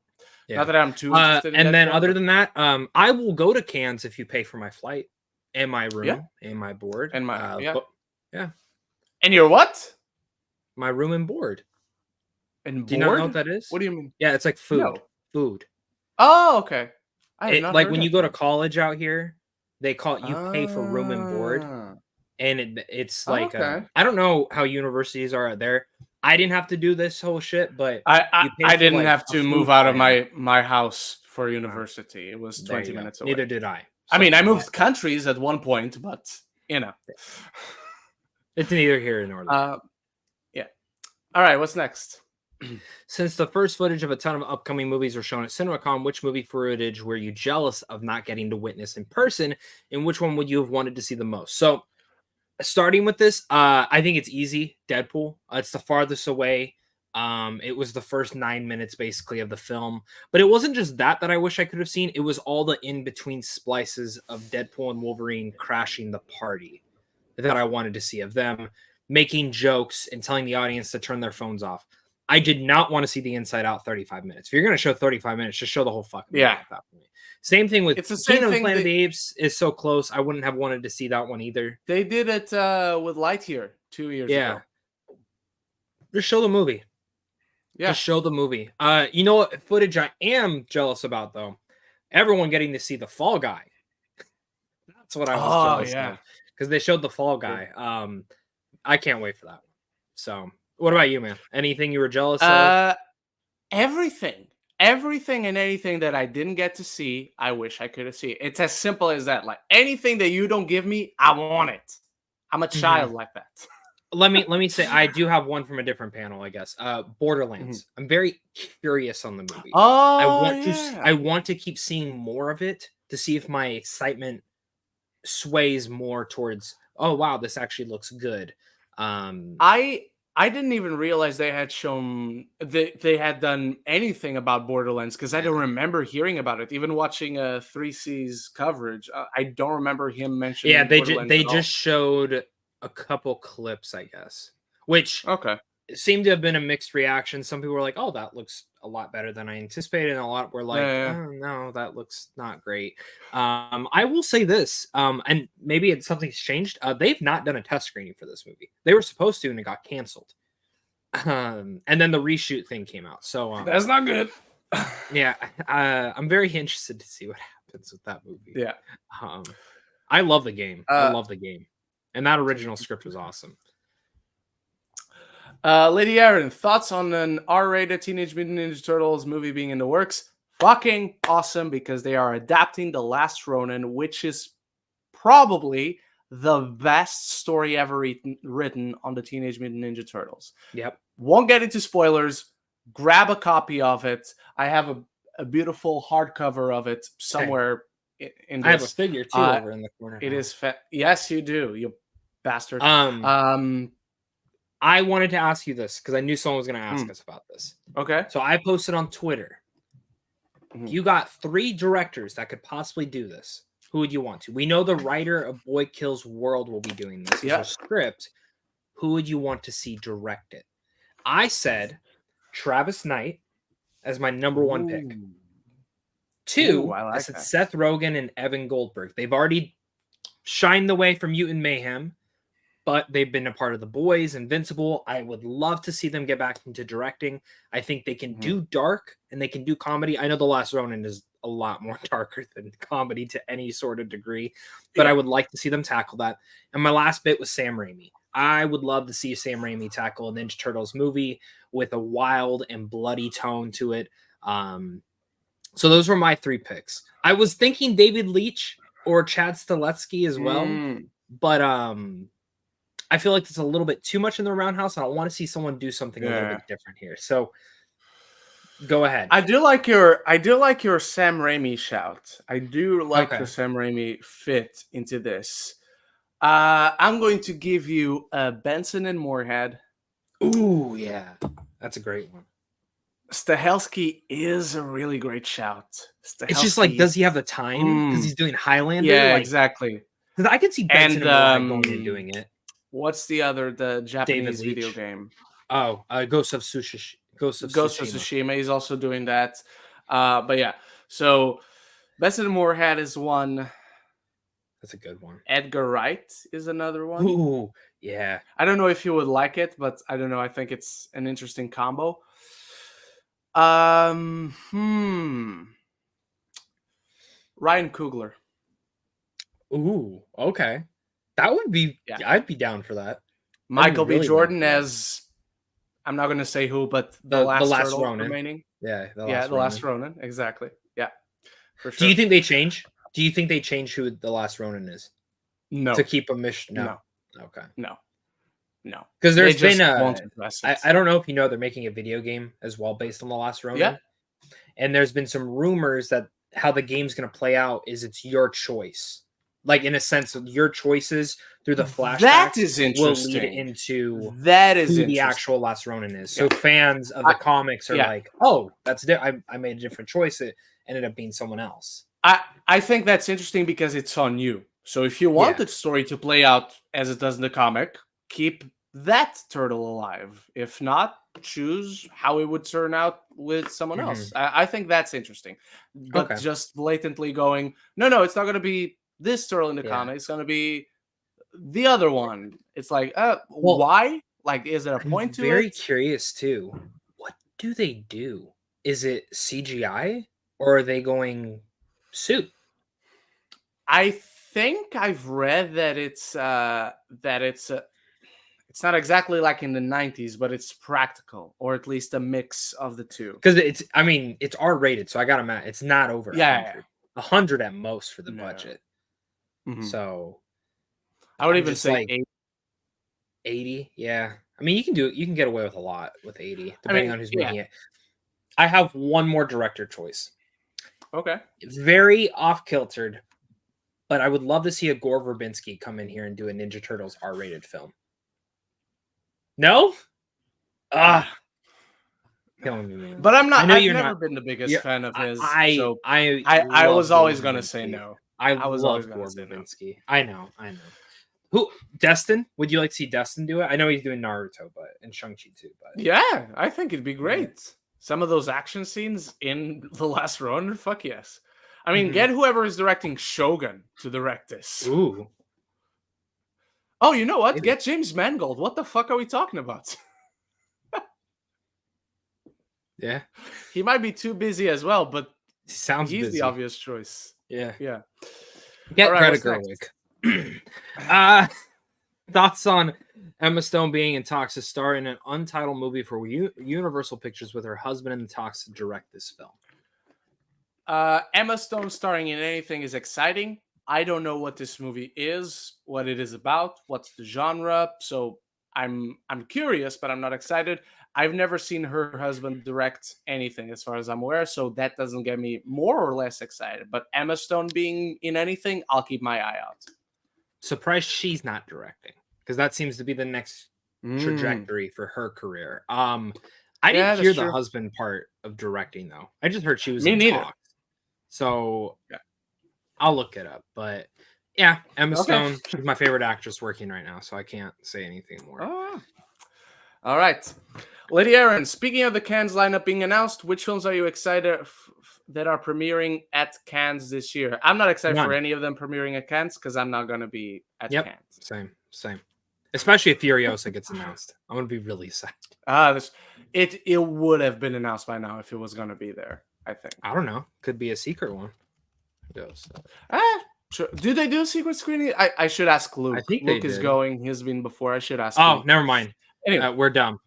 Yeah. Not that I'm too interested. And then other than that, I will go to Cannes if you pay for my flight and my room and my board and my yeah. And your what? My room and board. And do you not know what that is? What do you mean? Yeah, it's like food. No. Food. Oh, okay. Like when you go to college out here, they call it, you pay for room and board. And it's like I don't know how universities are out there. I didn't have to do this whole shit, but I didn't have to move out of my house for university. It was 20 minutes away. Neither did I. I mean, I moved countries at one point, but you know. It's neither here nor there. Yeah. All right, what's next? Since the first footage of a ton of upcoming movies were shown at CinemaCon, which movie footage were you jealous of not getting to witness in person, and which one would you have wanted to see the most? So, starting with this, I think it's easy. Deadpool. It's the farthest away. It was the first 9 minutes basically of the film, but it wasn't just that I wish I could have seen. It was all the in-between splices of Deadpool and Wolverine crashing the party that I wanted to see, of them making jokes and telling the audience to turn their phones off. I did not want to see the Inside Out 35 minutes. If you're going to show 35 minutes, just show the whole fucking movie at that point. Same thing with Kingdom of Planet of the Apes is so close. I wouldn't have wanted to see that one either. They did it with Lightyear 2 years ago. Just show the movie. Yeah. Just show the movie. You know what footage I am jealous about, though? Everyone getting to see the Fall Guy. That's what I was jealous of. Because they showed the Fall Guy. I can't wait for that one. So, what about you, man? Anything you were jealous of? Everything and anything that I didn't get to see, I wish I could have seen. It's as simple as that. Like anything that you don't give me, I want it. I'm a child like that. Let me say, I do have one from a different panel, I guess. Borderlands. I'm very curious on the movie. I want to keep seeing more of it to see if my excitement sways more towards, oh wow, this actually looks good. I didn't even realize they had shown they had done anything about Borderlands because I don't remember hearing about it. Even watching 3C's coverage, I don't remember him mentioning. Yeah, they just showed a couple clips, I guess, which seemed to have been a mixed reaction. Some people were like, "Oh, that looks a lot better than I anticipated," and a lot were like, "Oh no, that looks not great." I will say this, and maybe something's changed. They've not done a test screening for this movie. They were supposed to, and it got canceled. And then the reshoot thing came out. So that's not good. Yeah, I'm very interested to see what happens with that movie. Yeah. I love the game. I love the game. And that original script was awesome. Lady Aaron, thoughts on an R-rated Teenage Mutant Ninja Turtles movie being in the works? Fucking awesome, because they are adapting The Last Ronin, which is probably the best story ever written on the Teenage Mutant Ninja Turtles. Yep. Won't get into spoilers. Grab a copy of it. I have a beautiful hardcover of it somewhere in this. I have a figure too over in the corner. It is yes, you do, you bastard. I wanted to ask you this because I knew someone was going to ask us about this. Okay. So I posted on Twitter. You got 3 directors that could possibly do this. Who would you want to? We know the writer of Boy Kills World will be doing this as a script. Who would you want to see direct it? I said Travis Knight as my number 1 pick. 2, I said that. Seth Rogen and Evan Goldberg. They've already shined the way for Mutant Mayhem, but they've been a part of The Boys, Invincible. I would love to see them get back into directing. I think they can do dark and they can do comedy. I know The Last Ronin is a lot more darker than comedy to any sort of degree, but I would like to see them tackle that. And my last bit was Sam Raimi. I would love to see Sam Raimi tackle a Ninja Turtles movie with a wild and bloody tone to it. So those were my 3 picks. I was thinking David Leitch or Chad Stahelski as well, but I feel like it's a little bit too much in the roundhouse. I don't want to see someone do something a little bit different here. So go ahead. I do like your Sam Raimi shout. I do like the Sam Raimi fit into this. I'm going to give you Benson and Moorhead. Ooh, yeah. That's a great one. Stahelski is a really great shout. It's just like, does he have the time? Because he's doing Highlander? Yeah, exactly. Because I could see Benson and Moorhead going and doing it. What's the Japanese video game? Oh, Ghost of Tsushima. Ghost of Tsushima. He's also doing that. But yeah, so Benson and Moorhead is one. That's a good one. Edgar Wright is another one. Ooh, yeah. I don't know if you would like it, but I don't know. I think it's an interesting combo. Ryan Coogler. Ooh, okay. That would be, I'd be down for that. Michael B. Jordan as, I'm not going to say who, but the last turtle Ronin remaining. Yeah, the last Ronin. Exactly. Yeah, for sure. Do you think they change? Do you think they change who the last Ronin is? No. To keep a mission? No. Okay. No. Because there's been I don't know if you know, they're making a video game as well based on the last Ronin. Yeah. And there's been some rumors that how the game's going to play out is it's your choice. Like, in a sense, of your choices through the flashbacks that is interesting. will lead into who the actual last Ronin is. So fans of the comics are like, oh, that's I made a different choice. It ended up being someone else. I think that's interesting because it's on you. So if you want the story to play out as it does in the comic, keep that turtle alive. If not, choose how it would turn out with someone else. I think that's interesting. But just blatantly going, no, it's not going to be this turtle in the comic. It's going to be the other one. It's like, why? Like, is there a point to it? I'm very curious, too. What do they do? Is it CGI? Or are they going suit? I think I've read that it's not exactly like in the 90s, but it's practical, or at least a mix of the two. Because it's R-rated, so I got to it's not over 100. 100 at most for the budget. So I would even say like 80. Yeah. I mean, you can get away with a lot with 80, depending on who's making it. I have one more director choice. Okay. It's very off-kiltered, but I would love to see a Gore Verbinski come in here and do a Ninja Turtles R-rated film. No? Killing me, man. But I'm not. I've never been the biggest fan of his. I was always going to say no. I was love Gore Verbinski. I know. Who? Destin? Would you like to see Destin do it? I know he's doing Naruto, and Shang-Chi too. But yeah, I think it'd be great. Some of those action scenes in The Last Ronin, fuck yes. I mean, get whoever is directing Shogun to direct this. Ooh. Oh, you know what? Maybe. Get James Mangold. What the fuck are we talking about? Yeah. He might be too busy as well, but he's the obvious choice. Yeah. Yeah. Get All right, Greta what's next? Gerwig. Thoughts on Emma Stone being in talks to star in an untitled movie for Universal Pictures with her husband in the talks to direct this film? Emma Stone starring in anything is exciting. I don't know what this movie is, what it is about, what's the genre. So I'm curious, but I'm not excited. I've never seen her husband direct anything, as far as I'm aware. So that doesn't get me more or less excited. But Emma Stone being in anything, I'll keep my eye out. Surprised she's not directing, because that seems to be the next trajectory for her career. I Yeah, didn't that's hear the true. husband part of directing though. I just heard she was Me in neither. talks. So Yeah. I'll look it up. But yeah, Emma Okay. Stone, she's my favorite actress working right now, so I can't say anything more. Oh. All right. Lady Aaron, speaking of the Cannes lineup being announced, which films are you excited that are premiering at Cannes this year? I'm not excited for None. any of them premiering at Cannes because I'm not going to be at Yep. Cannes. Same. Especially if Furiosa gets announced. I'm going to be really sad. It would have been announced by now if it was going to be there, I think. I don't know. Could be a secret one. Sure. Do they do a secret screening? I should ask Luke. I think Luke they is did. going. He's been before. I should ask Oh, Luke. never mind. Anyway. We're done.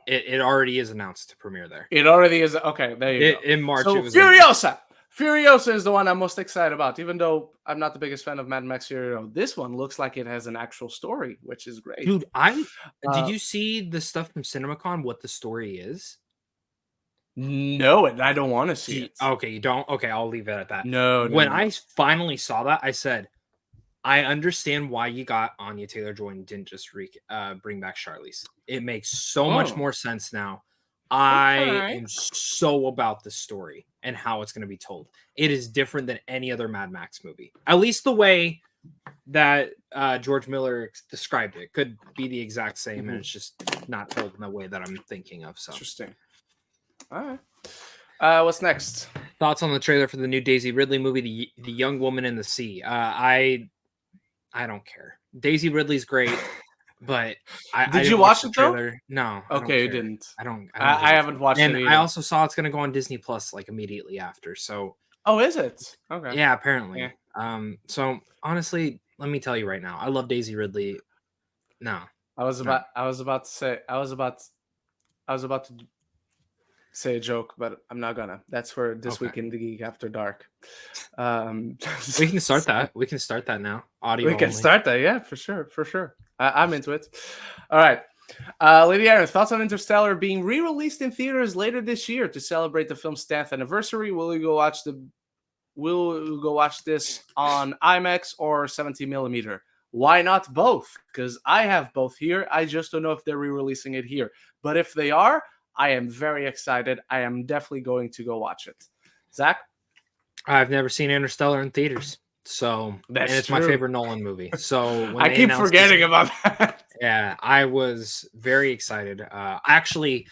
It already is announced to premiere there. It already is. Okay, there you go. In March, so it was Furiosa. Furiosa is the one I'm most excited about, even though I'm not the biggest fan of Mad Max Fury Road. This one looks like it has an actual story, which is great. Dude, did you see the stuff from CinemaCon, what the story is? No, and I don't want to see it. Okay, you don't? Okay, I'll leave it at that. No. When I finally saw that, I said, I understand why you got Anya Taylor-Joy and didn't just bring back Charlize. It makes so much more sense now. I am so about the story and how it's going to be told. It is different than any other Mad Max movie. At least the way that George Miller described it could be the exact same, and it's just not told in the way that I'm thinking of. So interesting. All right. What's next? Thoughts on the trailer for the new Daisy Ridley movie, The Young Woman in the Sea? I don't care. Daisy Ridley's great, but did you watch the trailer? Though? No. Okay, you didn't. I haven't watched it either. I also saw it's going to go on Disney Plus like immediately after. So. Oh, is it? Okay. Yeah, apparently. Yeah. So honestly, let me tell you right now, I love Daisy Ridley. No. I was about to say a joke, but I'm not gonna. That's for this week in the Geek After Dark. We can start that. We can start that now. Audio. We can start that. Yeah, for sure. I'm into it. All right. Lady Aaron, thoughts on Interstellar being re-released in theaters later this year to celebrate the film's 10th anniversary? Will you go watch this on IMAX or 70mm? Why not both? Because I have both here. I just don't know if they're re-releasing it here. But if they are, I am very excited. I am definitely going to go watch it. Zach? I've never seen Interstellar in theaters. So it's my favorite Nolan movie. So when I keep forgetting about that. Yeah, I was very excited. Actually,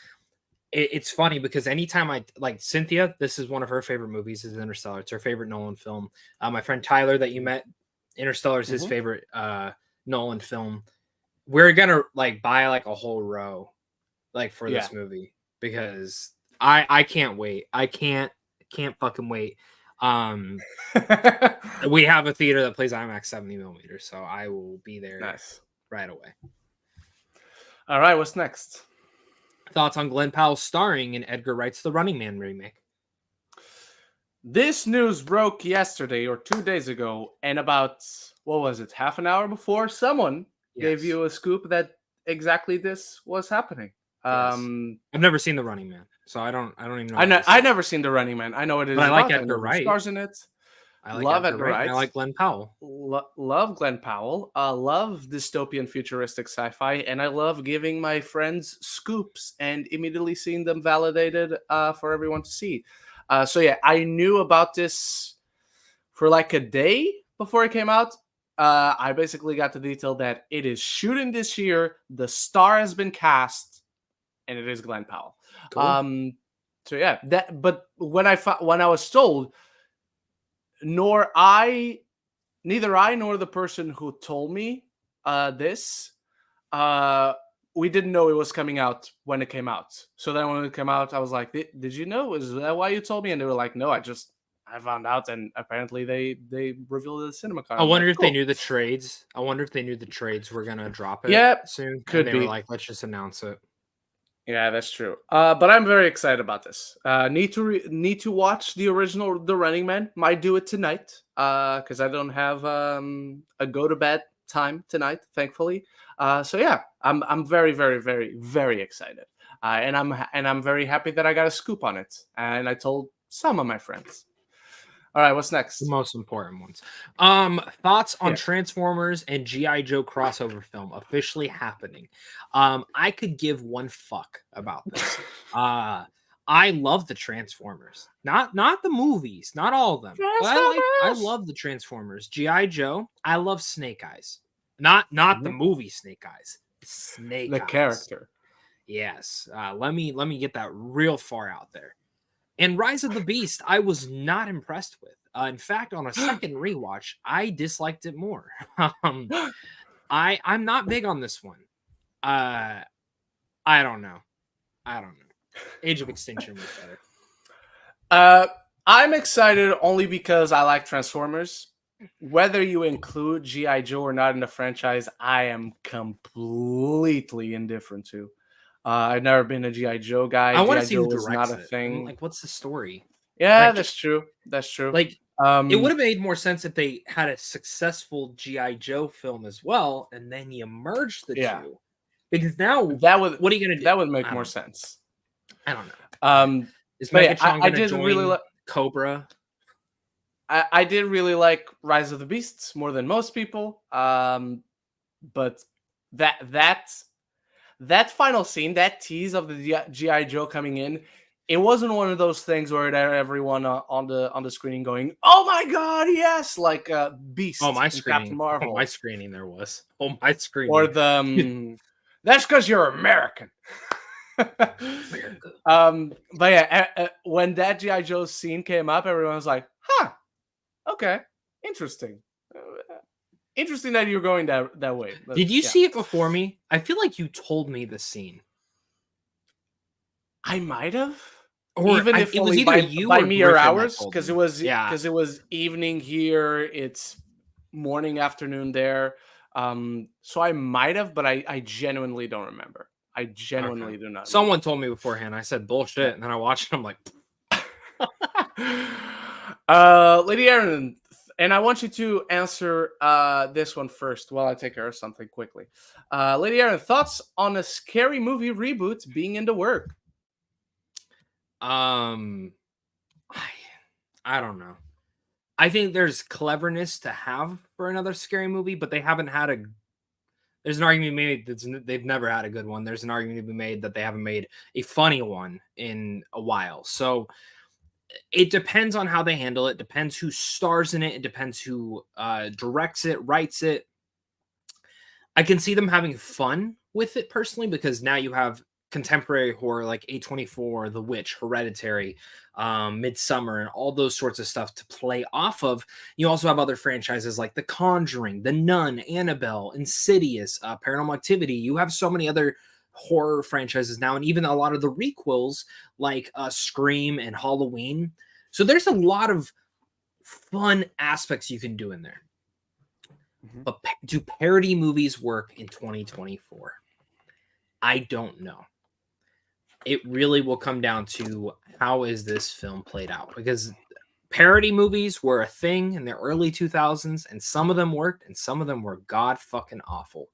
it's funny because anytime I like Cynthia, this is one of her favorite movies is Interstellar. It's her favorite Nolan film. My friend Tyler that you met, Interstellar is his favorite Nolan film. We're gonna buy a whole row for this movie because I can't wait. I can't fucking wait. We have a theater that plays IMAX 70mm, so I will be there right away. All right, what's next? Thoughts on Glenn Powell starring in Edgar Wright's The Running Man remake? This news broke yesterday or 2 days ago, and about, what was it, half an hour before, someone gave you a scoop that exactly this was happening. Yes. I've never seen The Running Man, so I don't even know. I've never seen The Running Man. I know it is. But I like Edgar Wright. Stars in it. I love Edgar Wright. I like Glenn Powell. Love Glenn Powell. Love dystopian futuristic sci-fi, and I love giving my friends scoops and immediately seeing them validated for everyone to see. So yeah, I knew about this for a day before it came out. I basically got the detail that it is shooting this year. The star has been cast, and it is Glenn Powell. Cool. So yeah, but when I was told, neither I nor the person who told me this, we didn't know it was coming out when it came out. So then when it came out, I was like, "Did you know? Is that why you told me?" And they were like, "No, I I found out, and apparently they revealed it at CinemaCon. I wonder if they knew the trades. I wonder if they knew the trades were gonna drop it soon. Could and they be. were like, let's just announce it. Yeah, that's true. But I'm very excited about this. Need to watch the original The Running Man. Might do it tonight. Because I don't have a go to bed time tonight, thankfully. So yeah, I'm very very very very excited. And I'm very happy that I got a scoop on it. And I told some of my friends. All right, what's next? The most important ones. Thoughts on Transformers and G.I. Joe crossover film officially happening. I could give one fuck about this. I love the Transformers. Not the movies, not all of them. But I love the Transformers. G.I. Joe, I love Snake Eyes. Not the movie Snake Eyes. Snake Eyes. The character. Yes. Let me get that real far out there. And Rise of the Beast, I was not impressed with. In fact, on a second rewatch, I disliked it more. I'm not big on this one. I don't know. Age of Extinction was better. I'm excited only because I like Transformers. Whether you include G.I. Joe or not in the franchise, I am completely indifferent to. I've never been a G.I. Joe guy. I want to see Joe who was directs not a it. thing. Like, what's the story? Yeah, like, that's true. That's true. Like, it would have made more sense if they had a successful G.I. Joe film as well, and then you merged the two. Because now, that would. What are you gonna do? That would make more sense. I don't know. Is Megatron gonna join really Cobra? I did really like Rise of the Beasts more than most people. But that final scene, that tease of the G.I. Joe coming in, it wasn't one of those things where everyone on the screening going, "Oh my god, yes!" Like Beast. Oh, my screening. Captain Marvel. Oh, my screening. There was. Oh, my screening. Or the that's because you're American. But yeah, when that G.I. Joe scene came up, everyone was like, "Huh, okay, interesting." Interesting that you're going that way. But, did you see it before me? I feel like you told me the scene. I might have, or even if it was only either you by or me or Griffin hours, because it was evening here. It's morning, afternoon there. So I might have, but I genuinely don't remember. I genuinely do not. Someone told me beforehand. I said bullshit, and then I watched it. I'm like, Lady Aaron. And I want you to answer this one first while I take care of something quickly. Lady Aaron, thoughts on a Scary Movie reboot being in the work? I don't know. I think there's cleverness to have for another Scary Movie, but they haven't had there's an argument made that they've never had a good one. There's an argument to be made that they haven't made a funny one in a while. So it depends on how they handle it. Depends who stars in it. It depends who directs it, writes it. I can see them having fun with it personally, because now you have contemporary horror like A24, The Witch, Hereditary, Midsummer, and all those sorts of stuff to play off of. You also have other franchises like The Conjuring, The Nun, Annabelle, Insidious, Paranormal Activity. You have so many other horror franchises now, and even a lot of the requels like Scream and Halloween. So there's a lot of fun aspects you can do in there. But do parody movies work in 2024? I don't know. It really will come down to how is this film played out, because parody movies were a thing in the early 2000s, and some of them worked and some of them were god fucking awful.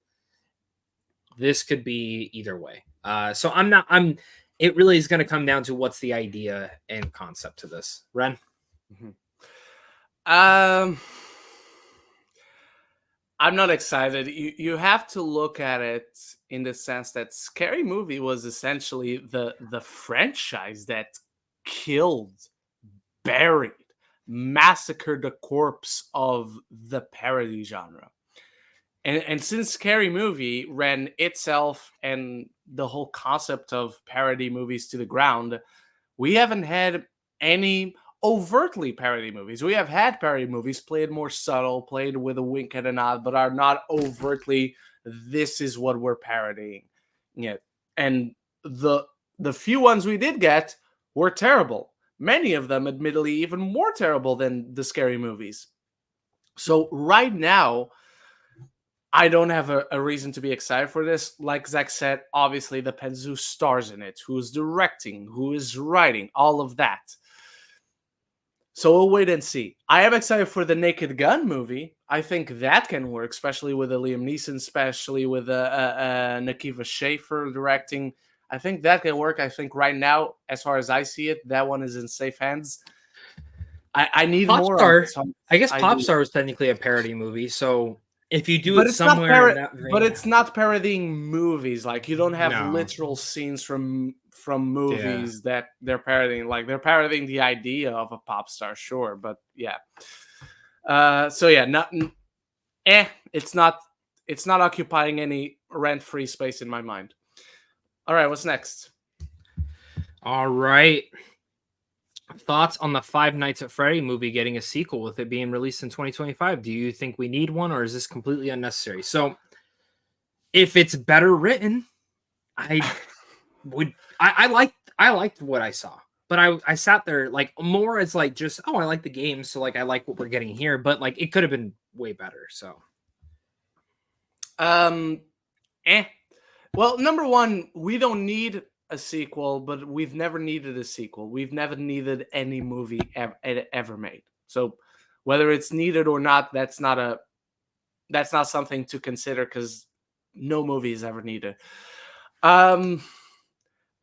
This could be either way. So it really is going to come down to what's the idea and concept to this. Ren? I'm not excited. You have to look at it in the sense that Scary Movie was essentially the franchise that killed, buried, massacred the corpse of the parody genre. And since Scary Movie ran itself and the whole concept of parody movies to the ground, we haven't had any overtly parody movies. We have had parody movies played more subtle, played with a wink and a nod, but are not overtly, this is what we're parodying yet. And the few ones we did get were terrible. Many of them, admittedly, even more terrible than the scary movies. So right now, I don't have a reason to be excited for this. Like Zach said, obviously depends who stars in it, who's directing, who is writing, all of that. So we'll wait and see. I am excited for the Naked Gun movie. I think that can work, especially with a Liam Neeson, especially with a Nakiva Schaffer directing. I think that can work. I think right now, as far as I see it, that one is in safe hands. I need more on this. I guess Popstar was technically a parody movie, so if you do But it it's not somewhere in that vein, but it's not parodying movies. Like you don't have No. literal scenes from movies that they're parodying. Like they're parodying the idea of a pop star, sure, but yeah. So yeah, it's not occupying any rent-free space in my mind. All right, what's next? All right. Thoughts on the Five Nights at Freddy movie getting a sequel with it being released in 2025? Do you think we need one, or is this completely unnecessary? So, if it's better written, I liked what I saw, but I sat there like more as like just I like the game, so like I like what we're getting here, but like it could have been way better. So, Well, number one, we don't need a sequel, but we've never needed a sequel. We've never needed any movie ever made. So whether it's needed or not, that's not something to consider because no movie is ever needed. I'm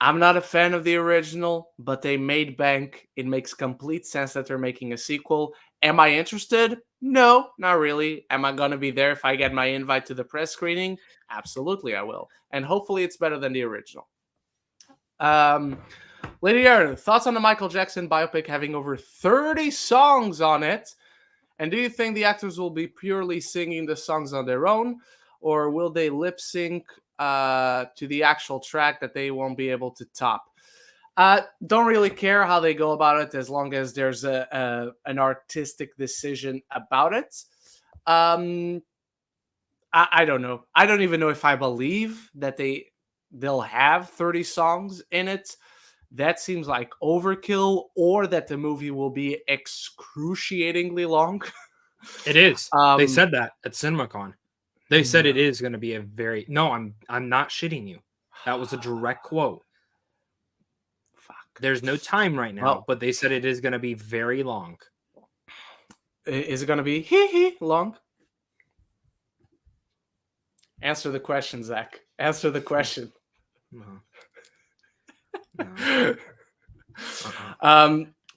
not a fan of the original, but they made bank. It makes complete sense that they're making a sequel. Am I interested? No, not really. Am I going to be there if I get my invite to the press screening? Absolutely, I will. And hopefully it's better than the original. Lady Aaron, thoughts on the Michael Jackson biopic having over 30 songs on it? And do you think the actors will be purely singing the songs on their own, or will they lip sync to the actual track that they won't be able to top? Don't really care how they go about it as long as there's an artistic decision about it. I don't know. I don't even know if I believe that they'll have 30 songs in it. That seems like overkill, or that the movie will be excruciatingly long. it is. They said that at CinemaCon. They said it is going to be a very I'm not shitting you. That was a direct quote. Fuck. There's no time right now, but they said it is going to be very long. Is it going to be long? Answer the question, Zach. Answer the question. No.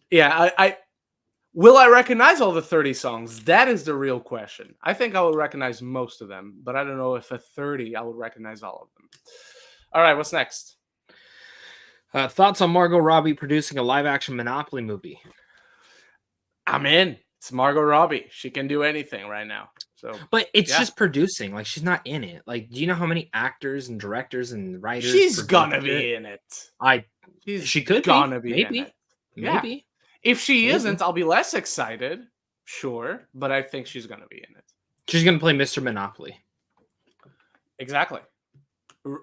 Yeah, I will I recognize all the 30 songs? That is the real question. I think I will recognize most of them, but I don't know if at 30 I will recognize all of them. All right, what's next? Thoughts on Margot Robbie producing a live-action Monopoly movie? I'm in. It's Margot Robbie. She can do anything right now. So, but it's just producing. Like, she's not in it. Like, do you know how many actors and directors and writers? She's gonna be in it. She could gonna be. Maybe. In it. Maybe. Yeah. If she isn't, I'll be less excited. Sure, but I think she's gonna be in it. She's gonna play Mr. Monopoly. Exactly.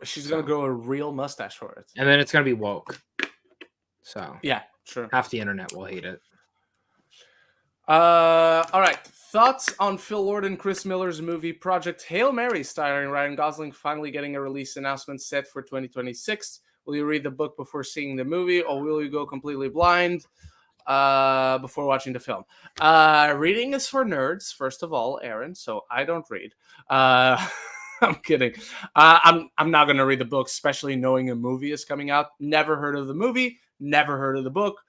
She's gonna grow a real mustache for it, and then it's gonna be woke. So yeah, sure. Half the internet will hate it. All right. Thoughts on Phil Lord and Chris Miller's movie Project Hail Mary, starring Ryan Gosling, finally getting a release announcement set for 2026. Will you read the book before seeing the movie, or will you go completely blind before watching the film? Reading is for nerds, first of all, Aaron. So I don't read. I'm kidding. I'm not going to read the book, especially knowing a movie is coming out. Never heard of the movie. Never heard of the book.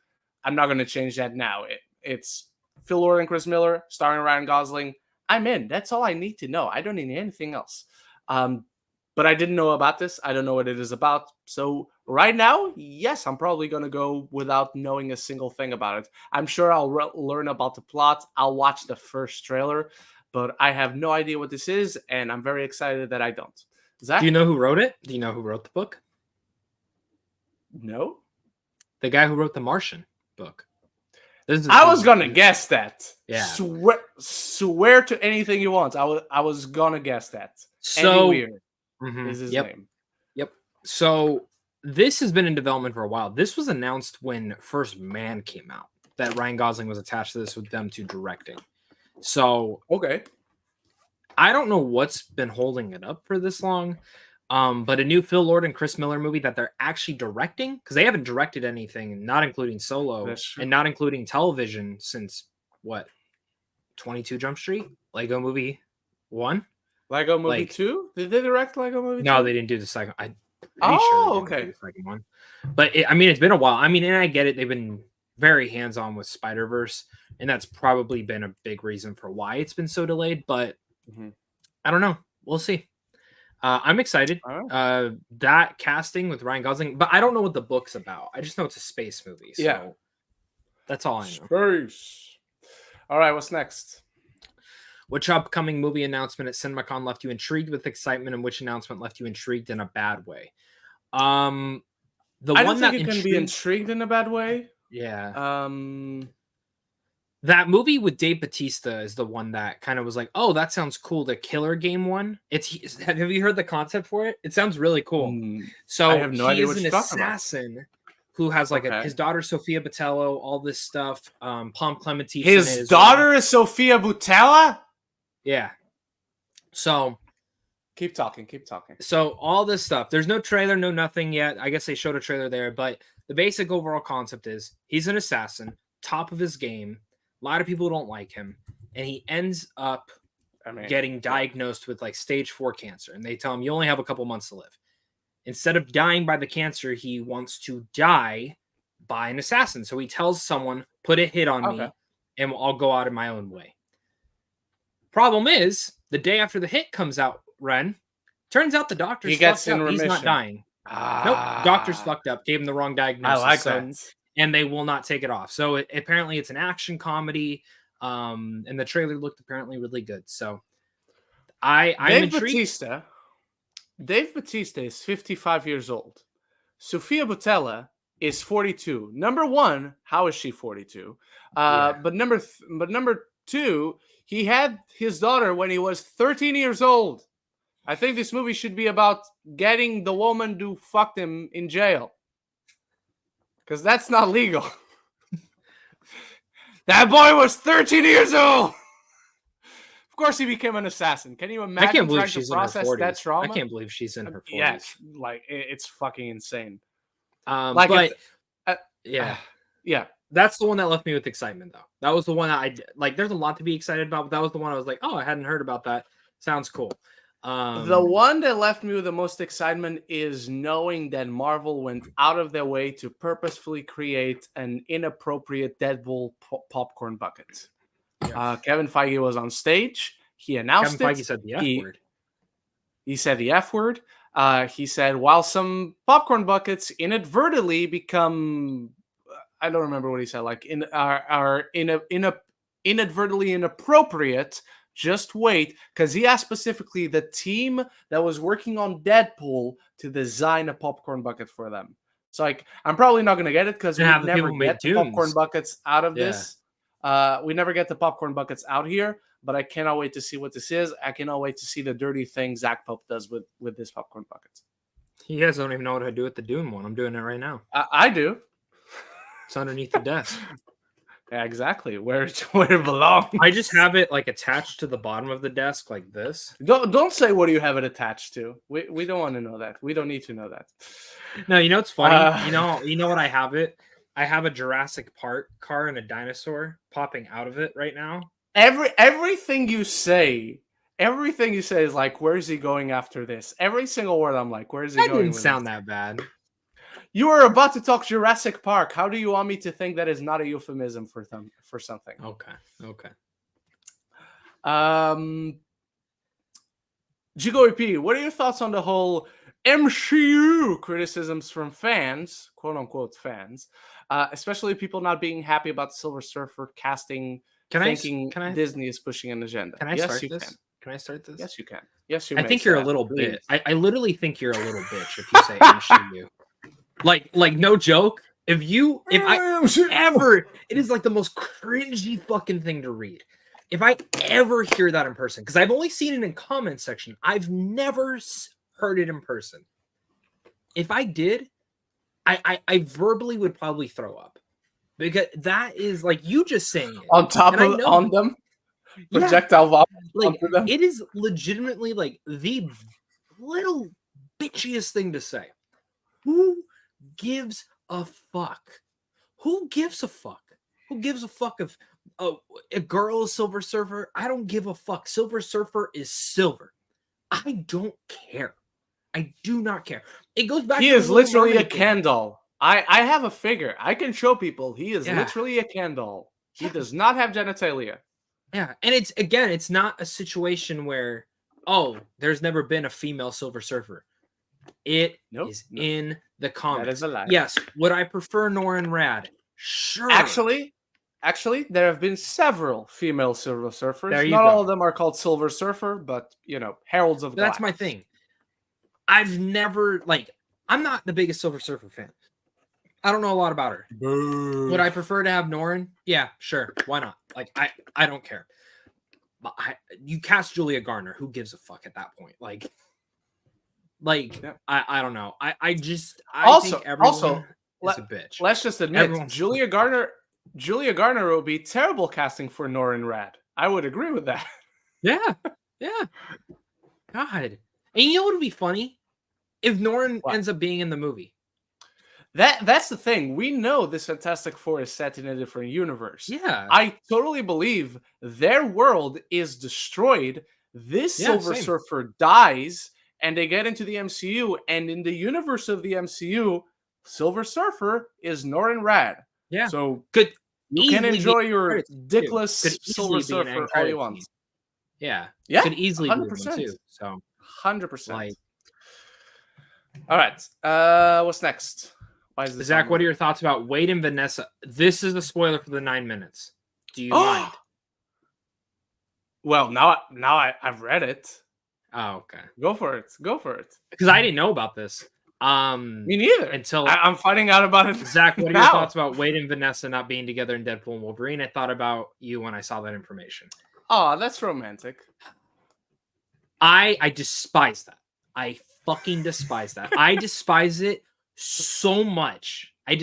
I'm not going to change that now. It's Phil Lord and Chris Miller, starring Ryan Gosling. I'm in. That's all I need to know. I don't need anything else. But I didn't know about this. I don't know what it is about. So right now, yes, I'm probably going to go without knowing a single thing about it. I'm sure I'll learn about the plot. I'll watch the first trailer, but I have no idea what this is, and I'm very excited that I don't. Zach? Do you know who wrote it? Do you know who wrote the book? No. The guy who wrote the Martian book. I was gonna guess that. Yeah. Swear to anything you want. I was gonna guess that. So Andy Weir is his name. Yep. So this has been in development for a while. This was announced when First Man came out, that Ryan Gosling was attached to this with them to directing. So okay, I don't know what's been holding it up for this long. But a new Phil Lord and Chris Miller movie that they're actually directing, because they haven't directed anything, not including Solo and not including television since what, 22 Jump Street, Lego Movie 1, Lego Movie 2. Did they direct Lego Movie 2? No, they didn't do the second. I'm pretty Oh, sure they didn't okay. do the second one. But I mean, it's been a while. I mean, and I get it. They've been very hands-on with Spider-Verse, and that's probably been a big reason for why it's been so delayed. But I don't know. We'll see. I'm excited. That casting with Ryan Gosling, but I don't know what the book's about. I just know it's a space movie. So that's all I know. Space. All right, what's next? Which upcoming movie announcement at CinemaCon left you intrigued with excitement, and which announcement left you intrigued in a bad way? I don't think you can be intrigued in a bad way. Yeah. That movie with Dave Bautista is the one that kind of was like, oh, that sounds cool. The Killer Game one. Have you heard the concept for it? It sounds really cool. So I have no idea what an you're talking assassin who has like his daughter Sophia Botello, all this stuff. Palm Clementine. His daughter is Sophia Boutella? Yeah. So keep talking. So all this stuff. There's no trailer, no nothing yet. I guess they showed a trailer there, but the basic overall concept is he's an assassin, top of his game. A lot of people don't like him, and he ends up getting diagnosed with like stage 4 cancer, and they tell him you only have a couple months to live. Instead of dying by the cancer, he wants to die by an assassin. So he tells someone, put a hit on me, and I'll go out in my own way. Problem is, the day after the hit comes out, Ren, turns out the doctor's fucked up. He's not dying. Nope, doctor's fucked up. Gave him the wrong diagnosis. I like that. And they will not take it off. So apparently it's an action comedy. And the trailer looked apparently really good. So I'm intrigued. Dave Bautista is 55 years old. Sophia Boutella is 42. Number one, how is she 42? But number two, he had his daughter when he was 13 years old. I think this movie should be about getting the woman who fucked him in jail. Because that's not legal. That boy was 13 years old. Of course, he became an assassin. Can you imagine? I can't believe she's in her 40s. That trauma? I can't believe she's in her 40s. Yeah, like it's fucking insane. Yeah, that's the one that left me with excitement, though. That was the one that I like. There's a lot to be excited about, but that was the one I was like, oh, I hadn't heard about that. Sounds cool. The one that left me with the most excitement is knowing that Marvel went out of their way to purposefully create an inappropriate Deadpool popcorn bucket. Yeah. Kevin Feige was on stage. He announced Kevin Feige said the F word. He said the F word. He said, while some popcorn buckets inadvertently become, I don't remember what he said, like are inadvertently inappropriate. Just wait, because he asked specifically the team that was working on Deadpool to design a popcorn bucket for them. So, like, I'm probably not going to get it because we never get the popcorn buckets out of this. We never get the popcorn buckets out here, but I cannot wait to see what this is. I cannot wait to see the dirty thing Zach Pope does with this popcorn buckets. You guys don't even know what I do with the Dune one. I'm doing it right now. I do. It's underneath the desk. Yeah, exactly. Where it belongs. I just have it like attached to the bottom of the desk like this. Don't say what do you have it attached to. We don't want to know that. We don't need to know that. No, you know it's funny. You know what I have it? I have a Jurassic Park car and a dinosaur popping out of it right now. Everything you say is like, where's he going after this? Every single word I'm like, where's he going? That didn't sound that bad. You were about to talk Jurassic Park. How do you want me to think that is not a euphemism for something? Okay. Jigo EP, what are your thoughts on the whole MCU criticisms from fans, quote unquote fans, especially people not being happy about the Silver Surfer casting, thinking Disney is pushing an agenda? Can I start this? Can I start this? Yes, you can. Yes, you. I think you're a little bit. I literally think you're a little bitch if you say MCU. Like no joke. If I ever, it is like the most cringy fucking thing to read. If I ever hear that in person, because I've only seen it in comment section, I've never heard it in person. If I did, I verbally would probably throw up because that is like you just saying it on top and I of know on them, yeah projectile vomit like onto them. it is legitimately like the little bitchiest thing to say. Who gives a fuck? Who gives a fuck? Who gives a fuck if a girl is Silver Surfer? I don't give a fuck. Silver Surfer is silver. I don't care. I do not care. It goes back He to the is Little literally a Mermaid thing. Ken doll. I have a figure. I can show people. He is Yeah. literally a Ken doll. He Yeah. does not have genitalia. Yeah. And it's not a situation where, oh, there's never been a female Silver Surfer. It Nope. is in the comics. That is a lie. Yes. Would I prefer Norrin Rad? Sure. Actually, there have been several female Silver Surfers. There you Not go. all of them are called Silver Surfer, but Heralds of Glass. That's my thing. I've never I'm not the biggest Silver Surfer fan. I don't know a lot about her. Boo. Would I prefer to have Norrin? Yeah, sure. Why not? I don't care. But you cast Julia Garner. Who gives a fuck at that point? Yeah. I don't know. I think everyone is a bitch. Let's just admit, Julia Garner would be terrible casting for Norrin Rad. I would agree with that. Yeah. God. And you know what would be funny? If Norrin ends up being in the movie. That's the thing. We know this Fantastic Four is set in a different universe. Yeah. I totally believe their world is destroyed. This Silver Surfer dies, and they get into the MCU, and in the universe of the MCU, Silver Surfer is Norrin Rad. Yeah. So you can enjoy your dickless Silver Surfer all you want. Yeah. Yeah. Could easily 100%. be too. So 100%. All right. What's next? Why is this Zach, what are your thoughts about Wade and Vanessa? This is a spoiler for the 9 minutes. Do you mind? Well, now I've read it. Oh, okay. Go for it. Because I didn't know about this. Me neither. Until I'm finding out about it. Zach, what are your thoughts about Wade and Vanessa not being together in Deadpool and Wolverine? I thought about you when I saw that information. Oh, that's romantic. I despise that. I fucking despise that. I despise it so much. I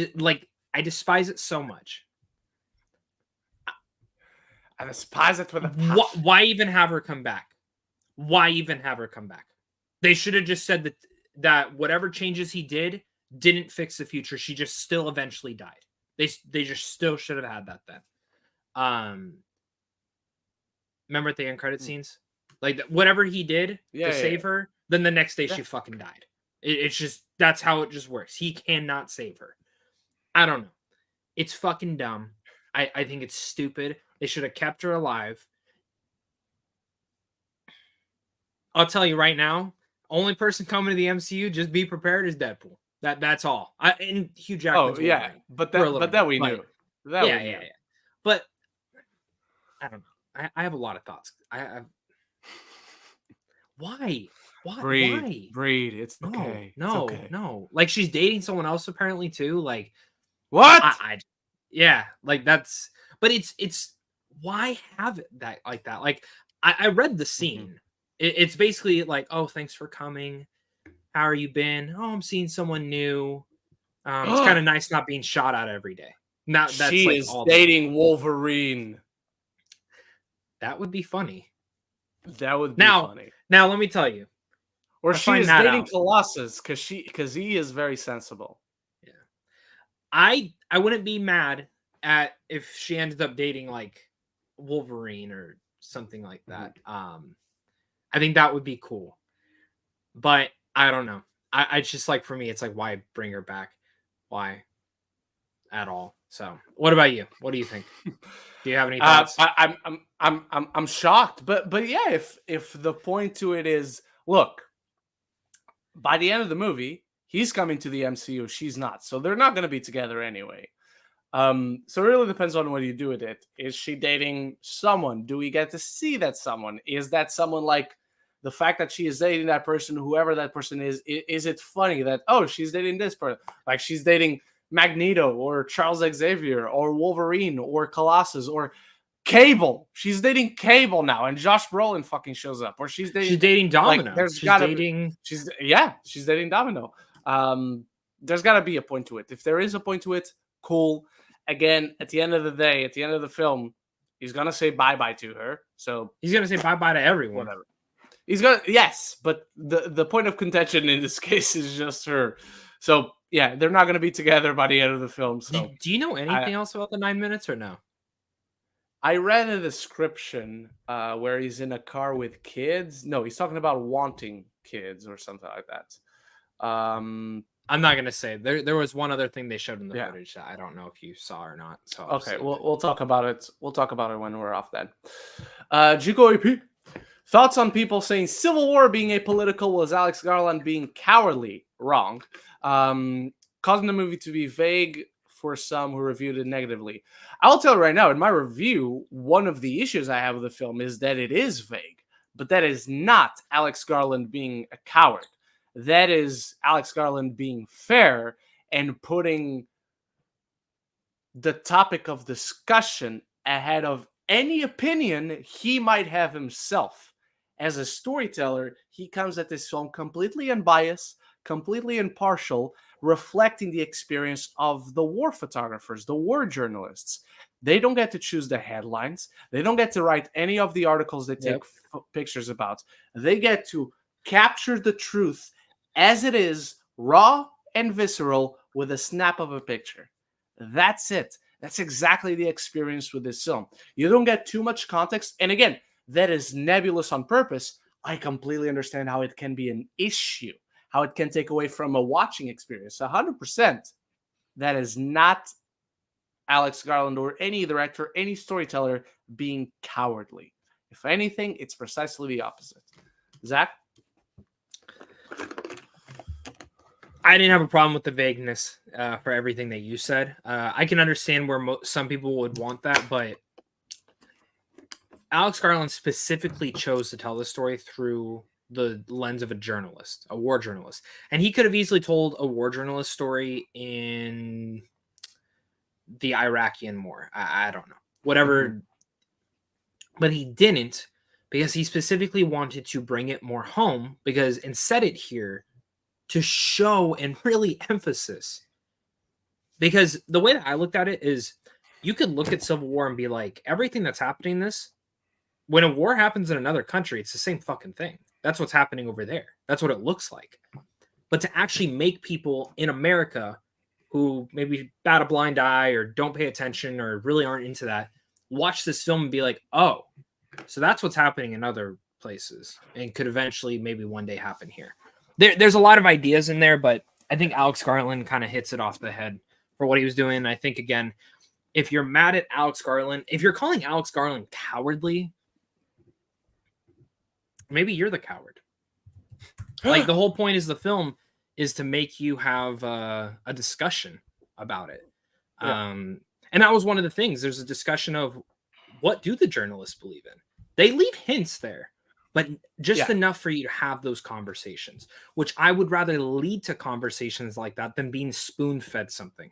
despise it so much. I despise it with a why even have her come back? Why even have her come back? They should have just said that whatever changes he did didn't fix the future. She just still eventually died. They just still should have had that then. Remember at the end credit scenes? Like whatever he did to save her, then the next day she fucking died. It's just, that's how it just works. He cannot save her. I don't know. It's fucking dumb. I think it's stupid. They should have kept her alive. I'll tell you right now, only person coming to the MCU, just be prepared, is Deadpool. That's all. And Hugh Jackman's Wolverine. But that we knew. Yeah. But I don't know. I have a lot of thoughts. Why? Why? Breed. It's okay. No. Like she's dating someone else apparently too. Like what? Like that's. But it's why have it that like that? Like I read the scene. Mm-hmm. It's basically like, oh, thanks for coming. How are you been? Oh, I'm seeing someone new. It's kind of nice not being shot at every day. Now that's she like is dating Wolverine. That would be funny. That would be funny. Now let me tell you. Or she is dating Colossus because he is very sensible. Yeah. I wouldn't be mad at if she ended up dating like Wolverine or something like that. I think that would be cool. But I don't know. I just like, for me, it's like, why bring her back? Why at all? So what about you? What do you think? Do you have any thoughts? I'm shocked, but yeah, if the point to it is, look, by the end of the movie, he's coming to the MCU, she's not, so they're not going to be together anyway. So it really depends on what you do with it. Is she dating someone? Do we get to see that someone? Is that someone like the fact that she is dating that person, whoever that person is it funny that, oh, she's dating this person? Like she's dating Magneto or Charles Xavier or Wolverine or Colossus or Cable. She's dating Cable now, and Josh Brolin fucking shows up. Or she's dating Domino. Like, she's dating Domino. there's got to be a point to it. If there is a point to it, cool. Again, at the end of the day, at the end of the film, he's gonna say bye-bye to her. So he's gonna say bye-bye to everyone. Whatever. He's gonna, yes, but the point of contention in this case is just her. So yeah, they're not gonna be together by the end of the film. So do you know anything else about the 9 minutes or no? I read a description where he's in a car with kids. No, he's talking about wanting kids or something like that. I'm not gonna say. There was one other thing they showed in the footage that I don't know if you saw or not. So okay, we'll talk about it. We'll talk about it when we're off then. Jico AP. Thoughts on people saying Civil War being apolitical was Alex Garland being cowardly? Wrong. Causing the movie to be vague for some who reviewed it negatively. I'll tell you right now, in my review, one of the issues I have with the film is that it is vague, but that is not Alex Garland being a coward. That is Alex Garland being fair and putting the topic of discussion ahead of any opinion he might have himself. As a storyteller, he comes at this film completely unbiased, completely impartial, reflecting the experience of the war photographers, the war journalists. They don't get to choose the headlines. They don't get to write any of the articles they take pictures about. They get to capture the truth as it is, raw and visceral, with a snap of a picture. That's it. That's exactly the experience with this film. You don't get too much context. And again, that is nebulous on purpose. I completely understand how it can be an issue, how it can take away from a watching experience. 100%. That is not Alex Garland or any director, any storyteller being cowardly. If anything, it's precisely the opposite. Zach? I didn't have a problem with the vagueness for everything that you said. I can understand where some people would want that, but Alex Garland specifically chose to tell the story through the lens of a journalist, a war journalist. And he could have easily told a war journalist story in the Iraqian war. I don't know. Whatever. Mm-hmm. But he didn't, because he specifically wanted to bring it more home and set it here to show and really emphasis. Because the way that I looked at it is, you could look at Civil War and be like, everything that's happening in this, when a war happens in another country, it's the same fucking thing. That's what's happening over there. That's what it looks like. But to actually make people in America who maybe bat a blind eye or don't pay attention or really aren't into that, watch this film and be like, oh, so that's what's happening in other places and could eventually maybe one day happen here. There's a lot of ideas in there, but I think Alex Garland kind of hits it off the head for what he was doing. I think, again, if you're mad at Alex Garland, if you're calling Alex Garland cowardly, maybe you're the coward. Like, the whole point is the film is to make you have a discussion about it. Yeah. And that was one of the things. There's a discussion of, what do the journalists believe in? They leave hints there, but just enough for you to have those conversations, which I would rather lead to conversations like that than being spoon-fed something.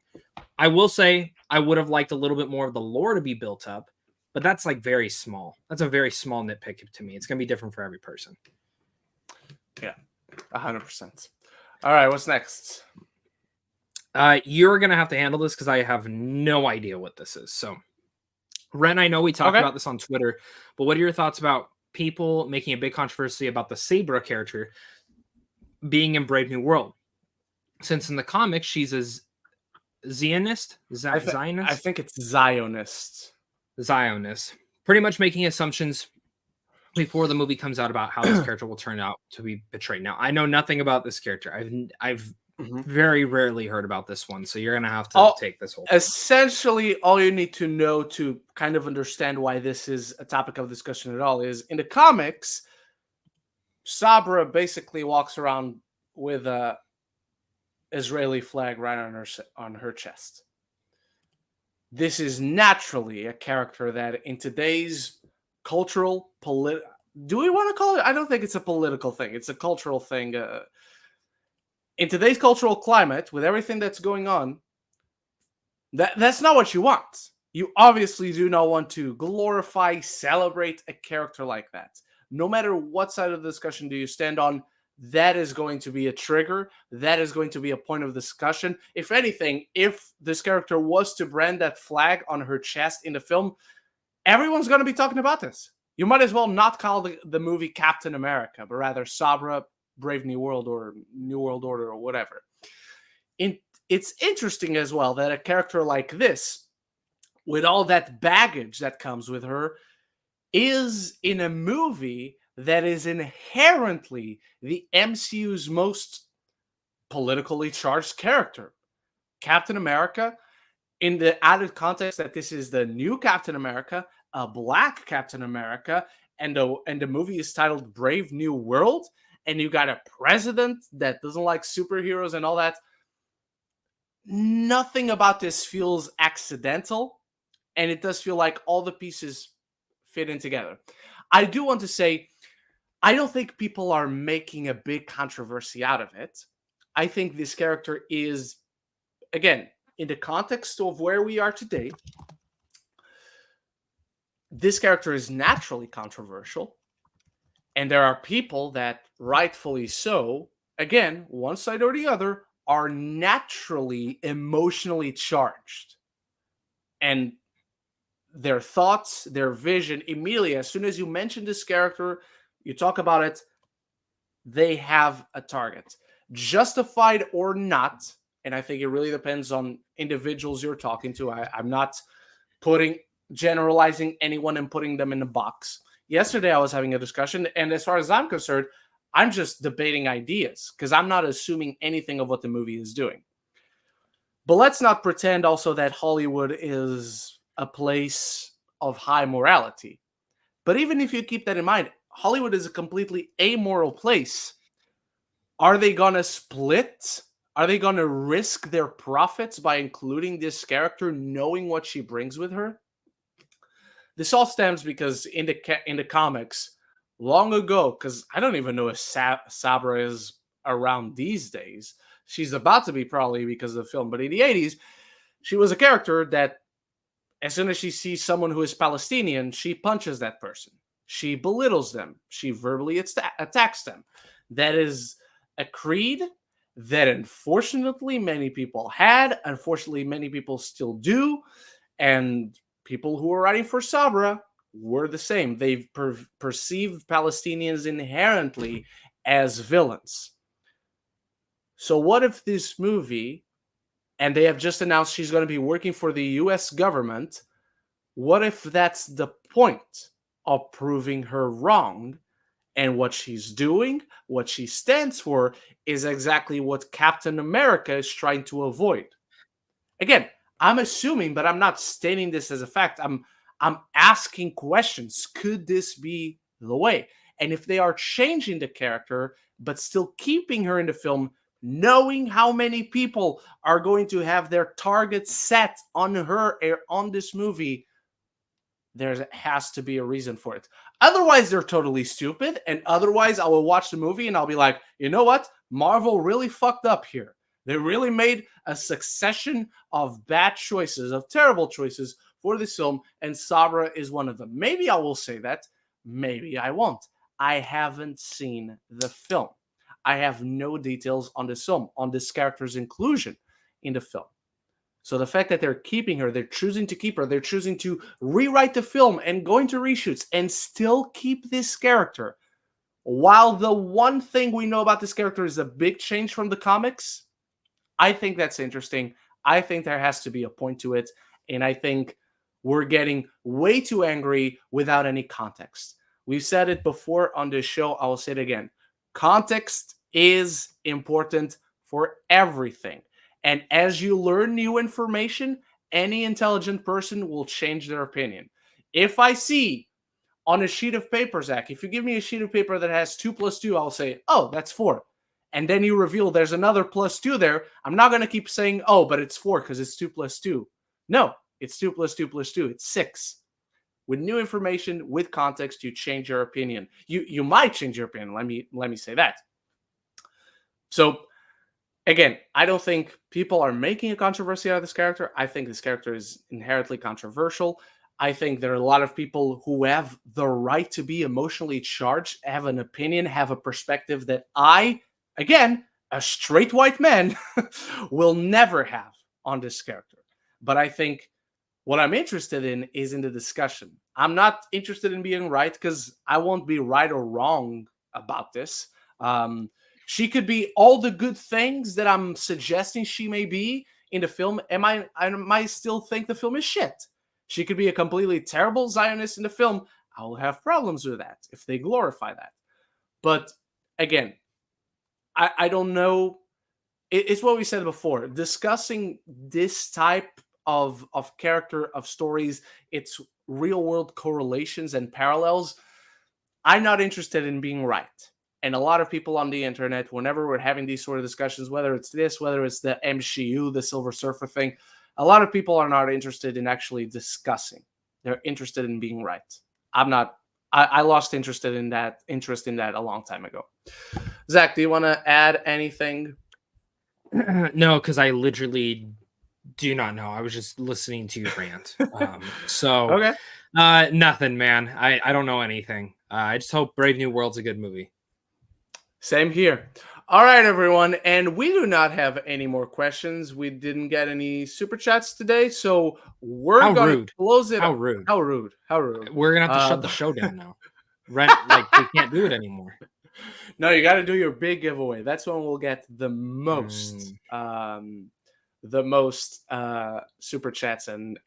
I will say I would have liked a little bit more of the lore to be built up, but that's like very small. That's a very small nitpick to me. It's going to be different for every person. Yeah, 100%. All right, what's next? You're going to have to handle this because I have no idea what this is. So, Ren, I know we talked about this on Twitter, but what are your thoughts about people making a big controversy about the Sabra character being in Brave New World? Since in the comics, she's a Zionist? Zionist? I think it's Zionist. Zionist. Pretty much making assumptions before the movie comes out about how this character will turn out to be betrayed. Now, I know nothing about this character. I've very rarely heard about this one, so you're going to have to take this whole thing. Essentially, all you need to know to kind of understand why this is a topic of discussion at all is, in the comics, Sabra basically walks around with a Israeli flag right on her chest. This is naturally a character that in today's cultural, do we want to call it? I don't think it's a political thing. It's a cultural thing. In today's cultural climate, with everything that's going on, that's not what you want. You obviously do not want to glorify, celebrate a character like that. No matter what side of the discussion do you stand on, that is going to be a trigger. That is going to be a point of discussion. If anything, if this character was to brand that flag on her chest in the film, everyone's going to be talking about this. You might as well not call the movie Captain America, but rather Sabra, Brave New World, or New World Order, or whatever. It's interesting as well that a character like this, with all that baggage that comes with her, is in a movie that is inherently the MCU's most politically charged character. Captain America, in the added context that this is the new Captain America, a black Captain America, and the movie is titled Brave New World, and you got a president that doesn't like superheroes and all that. Nothing about this feels accidental, and it does feel like all the pieces fit in together. I do want to say, I don't think people are making a big controversy out of it. I think this character is, again, in the context of where we are today, this character is naturally controversial. And there are people that, rightfully so, again, one side or the other, are naturally emotionally charged. And their thoughts, their vision, immediately, as soon as you mention this character, you talk about it, they have a target. Justified or not, and I think it really depends on individuals you're talking to. I'm not generalizing anyone and putting them in a box. Yesterday, I was having a discussion, and as far as I'm concerned, I'm just debating ideas because I'm not assuming anything of what the movie is doing. But let's not pretend also that Hollywood is a place of high morality. But even if you keep that in mind, Hollywood is a completely amoral place. Are they going to split? Are they going to risk their profits by including this character, knowing what she brings with her? This all stems because in the comics, long ago, because I don't even know if Sabra is around these days. She's about to be, probably because of the film. But in the 80s, she was a character that as soon as she sees someone who is Palestinian, she punches that person. She belittles them. She verbally attacks them. That is a creed that unfortunately many people had. Unfortunately, many people still do. And people who were writing for Sabra were the same. They perceived Palestinians inherently as villains. So what if this movie, and they have just announced she's going to be working for the US government, what if that's the point of proving her wrong? And what she's doing, what she stands for, is exactly what Captain America is trying to avoid. Again, I'm assuming, but I'm not stating this as a fact. I'm asking questions. Could this be the way? And if they are changing the character, but still keeping her in the film, knowing how many people are going to have their targets set on her or on this movie, there has to be a reason for it. Otherwise, they're totally stupid. And otherwise, I will watch the movie and I'll be like, you know what? Marvel really fucked up here. They really made a succession of bad choices, of terrible choices for this film, and Sabra is one of them. Maybe I will say that. Maybe I won't. I haven't seen the film. I have no details on this film, on this character's inclusion in the film. So the fact that they're keeping her, they're choosing to keep her, they're choosing to rewrite the film and going to reshoots and still keep this character, while the one thing we know about this character is a big change from the comics, I think that's interesting. I think there has to be a point to it. And I think we're getting way too angry without any context. We've said it before on this show. I will say it again. Context is important for everything. And as you learn new information, any intelligent person will change their opinion. If I see on a sheet of paper, Zach, if you give me a sheet of paper that has 2 plus 2, I'll say, oh, that's 4. And then you reveal there's another plus 2 there. I'm not going to keep saying, oh, but it's 4 because it's 2 plus 2. No, it's 2 plus 2 plus 2. It's 6. With new information, with context, you change your opinion. You might change your opinion. Let me say that. So, again, I don't think people are making a controversy out of this character. I think this character is inherently controversial. I think there are a lot of people who have the right to be emotionally charged, have an opinion, have a perspective that I, again, a straight white man, will never have on this character. But I think what I'm interested in is in the discussion. I'm not interested in being right because I won't be right or wrong about this. She could be all the good things that I'm suggesting she may be in the film. I might still think the film is shit. She could be a completely terrible Zionist in the film. I will have problems with that if they glorify that. But again, I don't know. It's what we said before. Discussing this type of character, of stories, its real world correlations and parallels, I'm not interested in being right. And a lot of people on the internet, whenever we're having these sort of discussions, whether it's this, whether it's the MCU, the Silver Surfer thing, a lot of people are not interested in actually discussing. They're interested in being right. I'm not. I lost interest in that a long time ago. Zach, do you want to add anything? No, because I literally do not know. I was just listening to you rant. Okay. Nothing, man. I don't know anything. I just hope Brave New World's a good movie. Same here. All right, everyone. And we do not have any more questions. We didn't get any super chats today, so we're going to close it. How rude. How rude. How rude. We're going to have to shut the show down now. Ren, we can't do it anymore. No, you got to do your big giveaway. That's when we'll get the most super chats and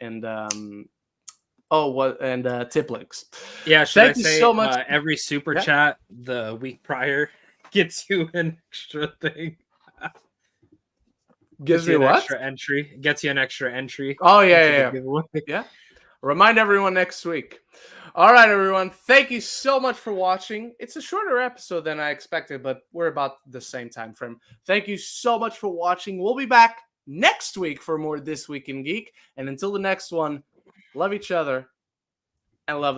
tip links. Yeah, thank you so much. Every super chat the week prior gets you an extra thing. Gives me what? Extra entry. Gets you an extra entry. Oh yeah. Remind everyone next week. All right, everyone. Thank you so much for watching. It's a shorter episode than I expected, but we're about the same time frame. Thank you so much for watching. We'll be back next week for more This Week in Geek. And until the next one, love each other and love